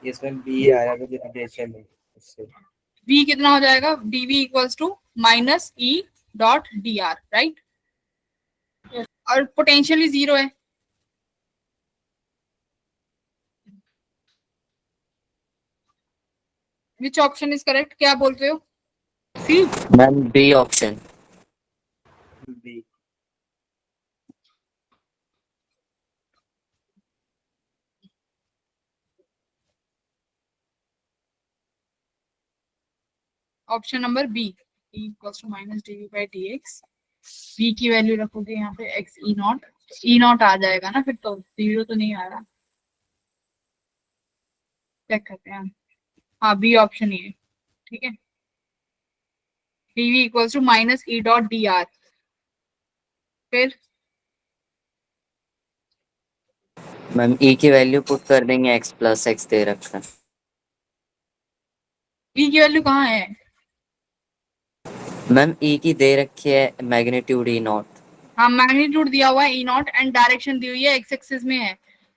इसमें बी आया मुझे रिलेशन है उससे। v कितना हो जाएगा? dv = -e.dr, right. और पोटेंशियली 0 है। Which option is correct? क्या बोलते हो? C. Ma'am B option. B. Option number B, E = -dv/dx। v की वैल्यू रखोगे यहाँ पे x E0 आ जाएगा ना, फिर तो 0 तो नहीं आ रहा। चेक करते हैं। हाँ बी ऑप्शन ही है, ठीक है। dv = -e.dr। फिर मैम ई की वैल्यू पुट कर देंगे, x + x दे रखा है। ई की वैल्यू कहाँ है? मैम ई की दे रखी है मैग्नीट्यूड ई नॉट। हाँ, मैग्नीट्यूड दिया हुआ है ई नॉट एंड डायरेक्शन दी हुई है एक्स एक्सिस में है।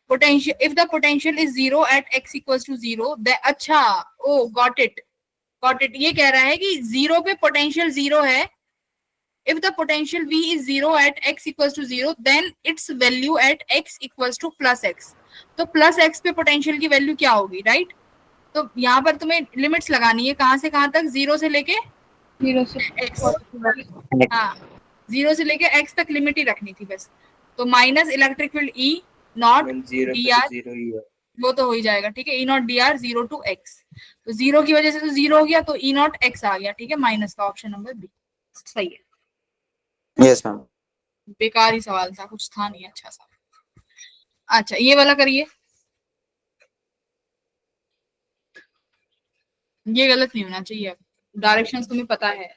Potential, if the potential is zero at x equals to zero, अच्छा, oh got it, got it. ये कह रहा है कि जीरो पे पोटेंशियल जीरो है। If the potential V is zero at x equals to zero, then its value at x equals to plus x. तो plus x पे पोटेंशियल की वैल्यू क्या होगी, राइट? तो यहाँ पर तुम्हें लिमिट्स लगानी है, कहाँ से कहाँ तक? जीरो से लेके जीरो से एक्स। हाँ, जीरो से लेके एक्स तक लिमिट ही रखनी थी बस। तो minus electric field E not ma'am zero D पे आर, तो जीरो ही है। वो तो हो ही जाएगा, ठीक है। E not D R zero to X, तो जीरो की वजह से तो जीरो हो गया, तो ई नॉट एक्स आ गया, ठीक है। माइनस का ऑप्शन नंबर बी सही है। Yes ma'am. बेकार ही सवाल था, कुछ था नहीं अच्छा सा। अच्छा, ये वाला करिए। ये गलत नहीं होना चाहिए, डायरेक्शंस तुम्हें पता है।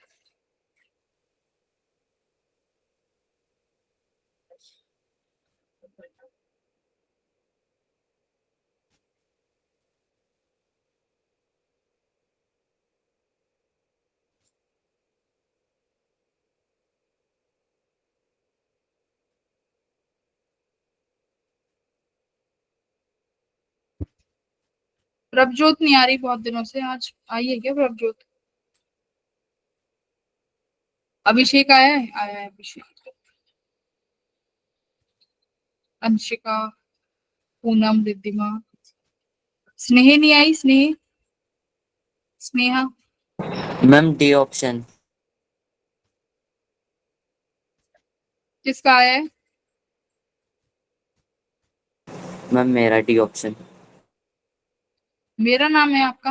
प्रभजोत नहीं आ रही बहुत दिनों से, आज आई है क्या प्रभजोत? अभिषेक आया है अभिषेक, अंशिका, पूनम, रिद्धिमा, स्नेह नहीं आई, स्नेह, स्नेहा। Ma'am D option. किसका आया है? मैम मेरा डी ऑप्शन। मेरा नाम है आपका?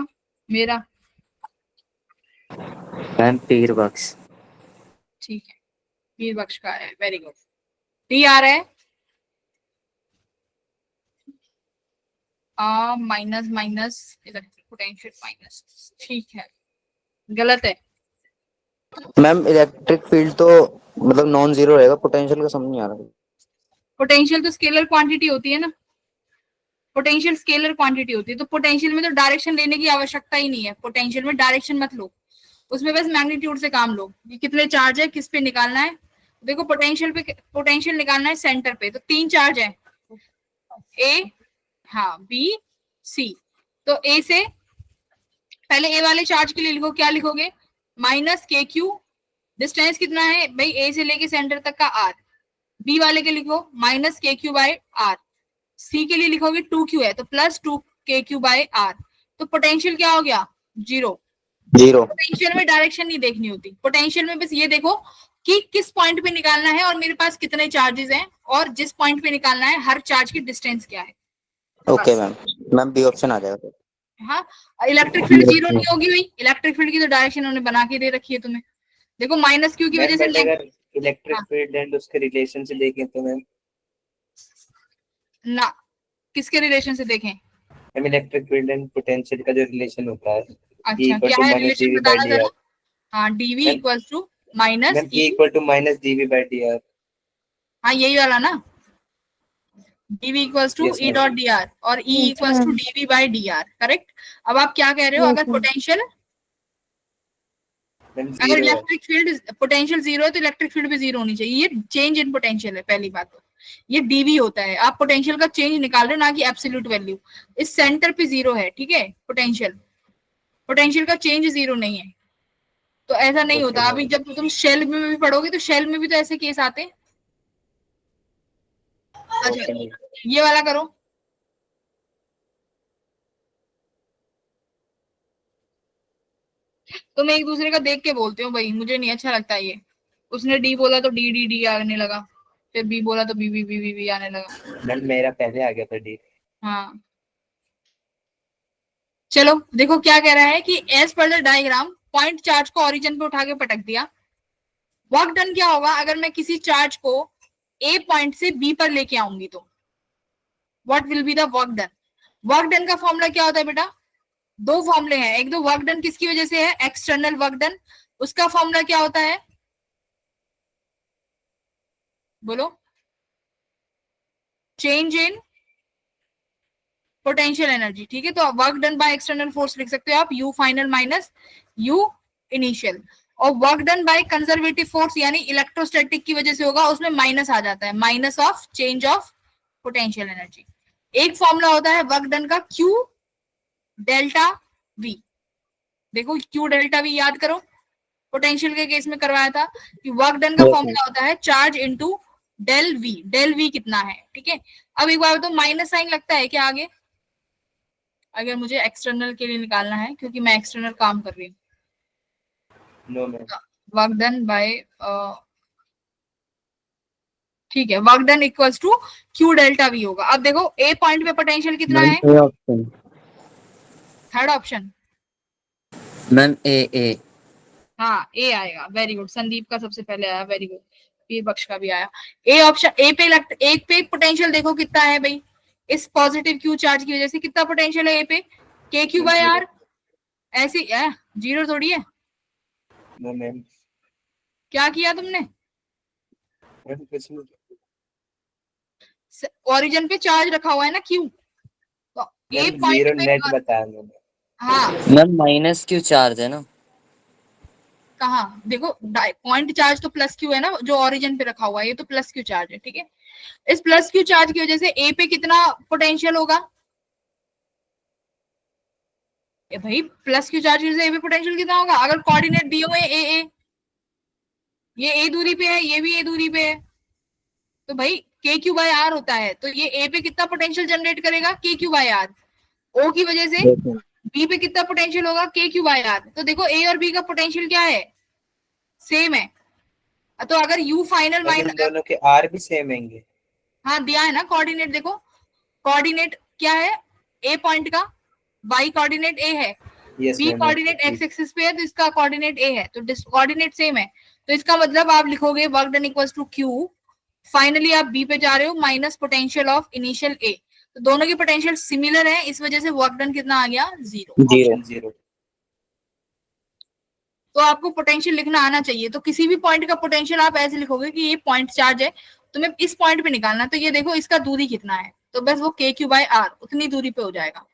मेरा, मैम पीर बख्श। ठीक है, वीर बख्श का आया है, वेरी गुड। डी आ रहा है minus minus electric potential minus, ठीक है, गलत है। मैम इलेक्ट्रिक फील्ड तो मतलब नॉन जीरो रहेगा, पोटेंशियल का समझ नहीं आ रहा। पोटेंशियल तो स्केलर क्वांटिटी होती है ना, पोटेंशियल स्केलर क्वांटिटी होती है, तो पोटेंशियल में तो डायरेक्शन लेने की आवश्यकता ही नहीं है। पोटेंशियल में डायरेक्शन मत लो, उसमें बस मैग्नीट्यूड से काम लो कि कितने चार्ज है, किस पे निकालना है। देखो पोटेंशियल पे, पोटेंशियल निकालना है सेंटर पे, तो तीन चार्ज है, ए, हाँ, बी, सी। तो ए से पहले ए वाले चार्ज के लिए लिखो, क्या लिखोगे? माइनस के क्यू, डिस्टेंस कितना है भाई ए से लेके सेंटर तक का आर। बी वाले के लिखो माइनस के क्यू बाय आर। सी के लिए लिखोगे टू क्यू है तो प्लस टू के क्यू बाय आर। तो पोटेंशियल क्या हो गया? जीरो। जीरो। पोटेंशियल में डायरेक्शन नहीं देखनी होती, पोटेंशियल में बस ये देखो कि किस पॉइंट पे निकालना है और मेरे पास कितने चार्जेस हैं, और जिस पॉइंट पे निकालना है हर चार्ज की डिस्टेंस क्या है। Okay ma'am, ma'am B option आ जाएगा। हाँ, इलेक्ट्रिक फील्ड जीरो नहीं होगी भाई, इलेक्ट्रिक फील्ड की तो डायरेक्शन उन्होंने बना के दे रखी है तुम्हें। देखो माइनस क्यू की वजह से अगर इलेक्ट्रिक हाँ। फील्ड एंड उसके रिलेशन से देखें तो मैम, ना, किसके रिलेशन से देखें? Ma'am electric field and potential का जो रिलेशन होता है, अच्छा, क्या है रिलेशन बताना जरा। हाँ, dv equals to minus ma'am E equal to minus dv by d r. हाँ, यही वाला ना, dv equals to Yes, E ma'am. Dot d r और e equals to dv by d r, correct. अब आप क्या कह रहे हो? अगर पोटेंशियल, मैम अगर जीरो है। इलेक्ट्रिक फील्ड पोटेंशियल जीरो है तो इलेक्ट्रिक फील्ड भी जीरो होनी चाहिए। ये चेंज इन पोटेंशियल है पहली बात, तो ये डीवी होता है। आप पोटेंशियल का चेंज निकाल रहे हो, ना कि एब्सोल्यूट वैल्यू। इस सेंटर पे जीरो है, ठीक है, पोटेंशियल, पोटेंशियल का चेंज जीरो नहीं है, तो ऐसा नहीं होता। अभी जब तुम शेल में भी पढ़ोगे तो शेल में भी तो ऐसे केस आते हैं। अच्छा, ये वाला करो। तुम एक दूसरे का देख के बोलते हो भाई, मुझे नहीं अच्छा लगता ये। उसने डी बोला तो डी डी डी आने लगा, फिर बी बोला तो B B B B B आने लगा। मैम मेरा पहले आ गया था डी। हाँ, चलो देखो क्या कह रहा है कि as per the diagram point charge को ओरिजिन पे उठा के पटक दिया। वर्क डन क्या होगा अगर मैं किसी चार्ज को ए पॉइंट से बी पर लेके आऊंगी? तो what will be the work done? Work done का फॉर्मूला क्या होता है बेटा? दो फॉर्मूले हैं, एक तो वर्क डन किसकी वजह से है, एक्सटर्नल वर्क डन, उसका फॉर्मूला क्या होता है बोलो? चेंज इन पोटेंशियल एनर्जी, ठीक है। तो work done by external force लिख सकते हो आप U final minus U initial, और work done by conservative force यानी इलेक्ट्रोस्टैटिक की वजह से होगा, उसमें माइनस आ जाता है, minus of change of potential energy. एक फॉर्मूला होता है वर्क डन का क्यू डेल्टा वी, देखो क्यू डेल्टा वी याद करो, पोटेंशियल के केस में करवाया था कि वर्क डन का फॉर्मूला होता है चार्ज इनटू डेल वी कितना है, ठीक है। अब एक बार तो माइनस साइन लगता है क्या आगे, अगर मुझे एक्सटर्नल के लिए निकालना है, क्योंकि मैं एक्सटर्नल काम कर रही हूँ। No ma'am, work done by, ठीक है, work done equals to Q delta V होगा। अब देखो ए पॉइंट पे पोटेंशियल कितना है, थर्ड ऑप्शन, मैम ए। हाँ ए आएगा, वेरी गुड, संदीप का सबसे पहले आया, वेरी गुड, ये बख्श का भी आया। ए ऑप्शन, ए पे एक पे पोटेंशियल देखो कितना है भाई, इस पॉजिटिव क्यू चार्ज की वजह से कितना पोटेंशियल है ए पे, के क्यू बाय आर, ऐसी है, जीरो थोड़ी है। नो मैम, क्या किया तुमने, मैम कुछ नहीं, ओरिजिन पे चार्ज रखा हुआ है ना क्यू, तो ए मैम पॉइंट जीरो पे, नेट बताया मैंने। हाँ मैम माइनस क्यू चार्ज है ना, कहाँ देखो, पॉइंट चार्ज तो प्लस क्यू है ना, जो ओरिजिन पे रखा हुआ है, ये तो प्लस क्यू चार्ज है, ठीक है। इस प्लस क्यू चार्ज की वजह से ए पे कितना पोटेंशियल होगा, ए भाई प्लस क्यू चार्ज की वजह से ए पे पोटेंशियल कितना होगा, अगर कोऑर्डिनेट दिए हुए ए, ये ए दूरी पे है, ये भी ए दूरी पे है, तो भाई के क्यू बाय आर होता है, तो ये ए पे कितना पोटेंशियल जनरेट करेगा, के क्यू बाय आर, ओ की वजह से बी पे कितना पोटेंशियल होगा, के क्यू बाय आर। तो देखो ए और बी का पोटेंशियल क्या है, सेम है, तो अगर यू फाइनल लेकिन माइनस, दोनों के आर भी सेम होंगे। हाँ दिया है ना कोऑर्डिनेट, देखो कोऑर्डिनेट क्या है, ए पॉइंट का वाई कोऑर्डिनेट ए है, yes B ma'am, coordinate X axis पे है, तो इसका कोऑर्डिनेट ए है, तो कोऑर्डिनेट सेम है, तो इसका मतलब आप लिखोगे work done equals to Q, finally आप बी पे जा रहे हो, minus potential of initial A, तो दोनों की पोटेंशियल सिमिलर है, इस वजह से वर्क डन कितना आ गया, जीरो। जीरो। जीरो। तो आपको पोटेंशियल लिखना आना चाहिए, तो किसी भी पॉइंट का पोटेंशियल आप ऐसे लिखोगे कि ये पॉइंट चार्ज है, तुम्हें इस पॉइंट पे निकालना, तो ये देखो इसका दूरी कितना है, तो बस वो के क्यू बाय आर उतनी दूरी पे हो जाएगा।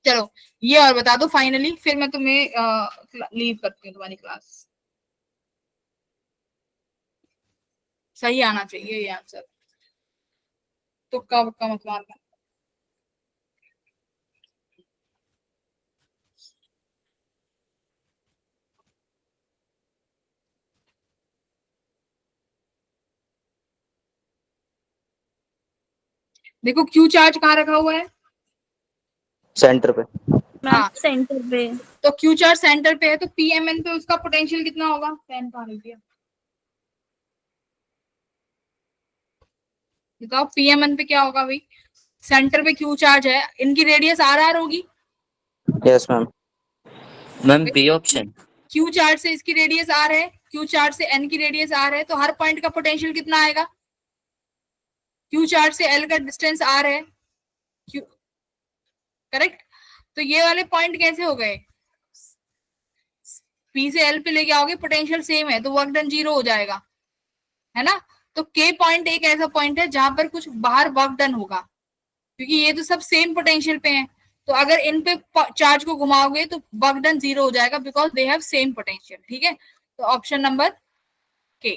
चलो ये और बता दो फाइनली, फिर मैं तुम्हें लीव करती हूँ, तुम्हारी क्लास। सही आना चाहिए ये आंसर, तुक्का वक्का मत मारना। देखो क्यू चार्ज कहाँ रखा हुआ है, सेंटर पे। हाँ सेंटर पे। तो क्यू चार्ज सेंटर पे है, तो पीएमएन पे उसका पोटेंशियल कितना होगा, पेन कहाँ रख दिया, बताओ पीएमएन पे क्या होगा भाई, सेंटर पे क्यू चार्ज है, इनकी रेडियस आर होगी, yes ma'am. Ma'am B option, Q charge से इसकी रेडियस आर है, क्यू चार्ज से एन की रेडियस आर है, तो हर पॉइंट का पोटेंशियल कितना आएगा, क्यू चार्ज से एल का डिस्टेंस आर है, क्यू, करेक्ट। तो ये वाले पॉइंट कैसे हो गए, पी से एल पे लेके आओगे, पोटेंशियल सेम है, तो वर्क डन जीरो हो जाएगा, है ना। तो के पॉइंट एक ऐसा पॉइंट है जहां पर कुछ बाहर वर्क डन होगा, क्योंकि ये तो सब सेम पोटेंशियल पे हैं, तो अगर इन पे चार्ज को घुमाओगे तो वर्क डन जीरो हो जाएगा, because they have same potential, ठीक है। तो ऑप्शन नंबर के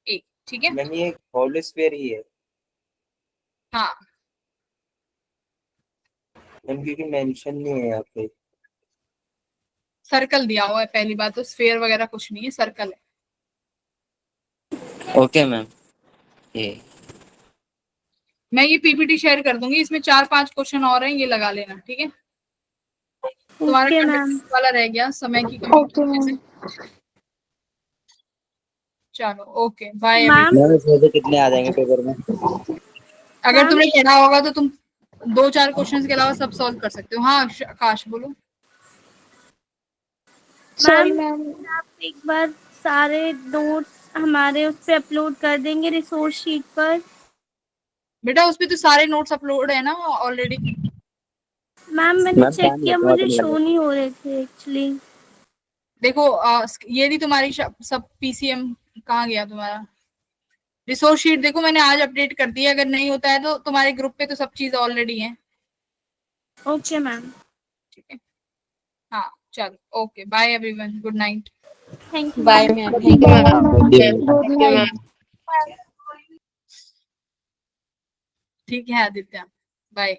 ए, ठीक है। मैम ये होल स्फीयर ही है हाँ मैम, क्योंकि मेंशन नहीं है यहाँ पे। सर्कल दिया हुआ है, पहली बात तो स्फीयर वगैरह कुछ नहीं है, सर्कल है। ओके मैम ए। मैं ये पीपीटी शेयर कर दूंगी, इसमें 4-5 क्वेश्चन और हैं, ये लगा लेना, ठीक है। तुम्हारा ओके मैम। कंडक्टेंस वाला रह गया, समय की कमी ओके की वजह मैम। से। चलो ओके बाय। मैम मैम इसमें से कितने आ जाएंगे पेपर में? अगर तुमने पढ़ा होगा तो तुम 2-4 क्वेश्चंस के अलावा सब सॉल्व कर सकते हो। हाँ आकाश बोलो। सॉरी मैम, आप एक बार सारे नोट्स हमारे उस पे अपलोड कर देंगे रिसोर्स शीट पर। बेटा उस पे तो सारे नोट्स अपलोड है ना ऑलरेडी। मैम मैंने चेक किया, मुझे शो नहीं हो रहे थे एक्चुअली। देखो ये भी तुम्हारी सब पीसीएम कहाँ गया तुम्हारा, रिसोर्स शीट देखो मैंने आज अपडेट कर दिया, अगर नहीं होता है तो तुम्हारे ग्रुप पे तो सब चीज ऑलरेडी है। ओके मैम, ठीक है, हाँ चलो, okay, bye everyone, good night. Thank you. Bye, ma'am. Thank you, ma'am. Thank you, ma'am. ठीक है आदित्य, बाय।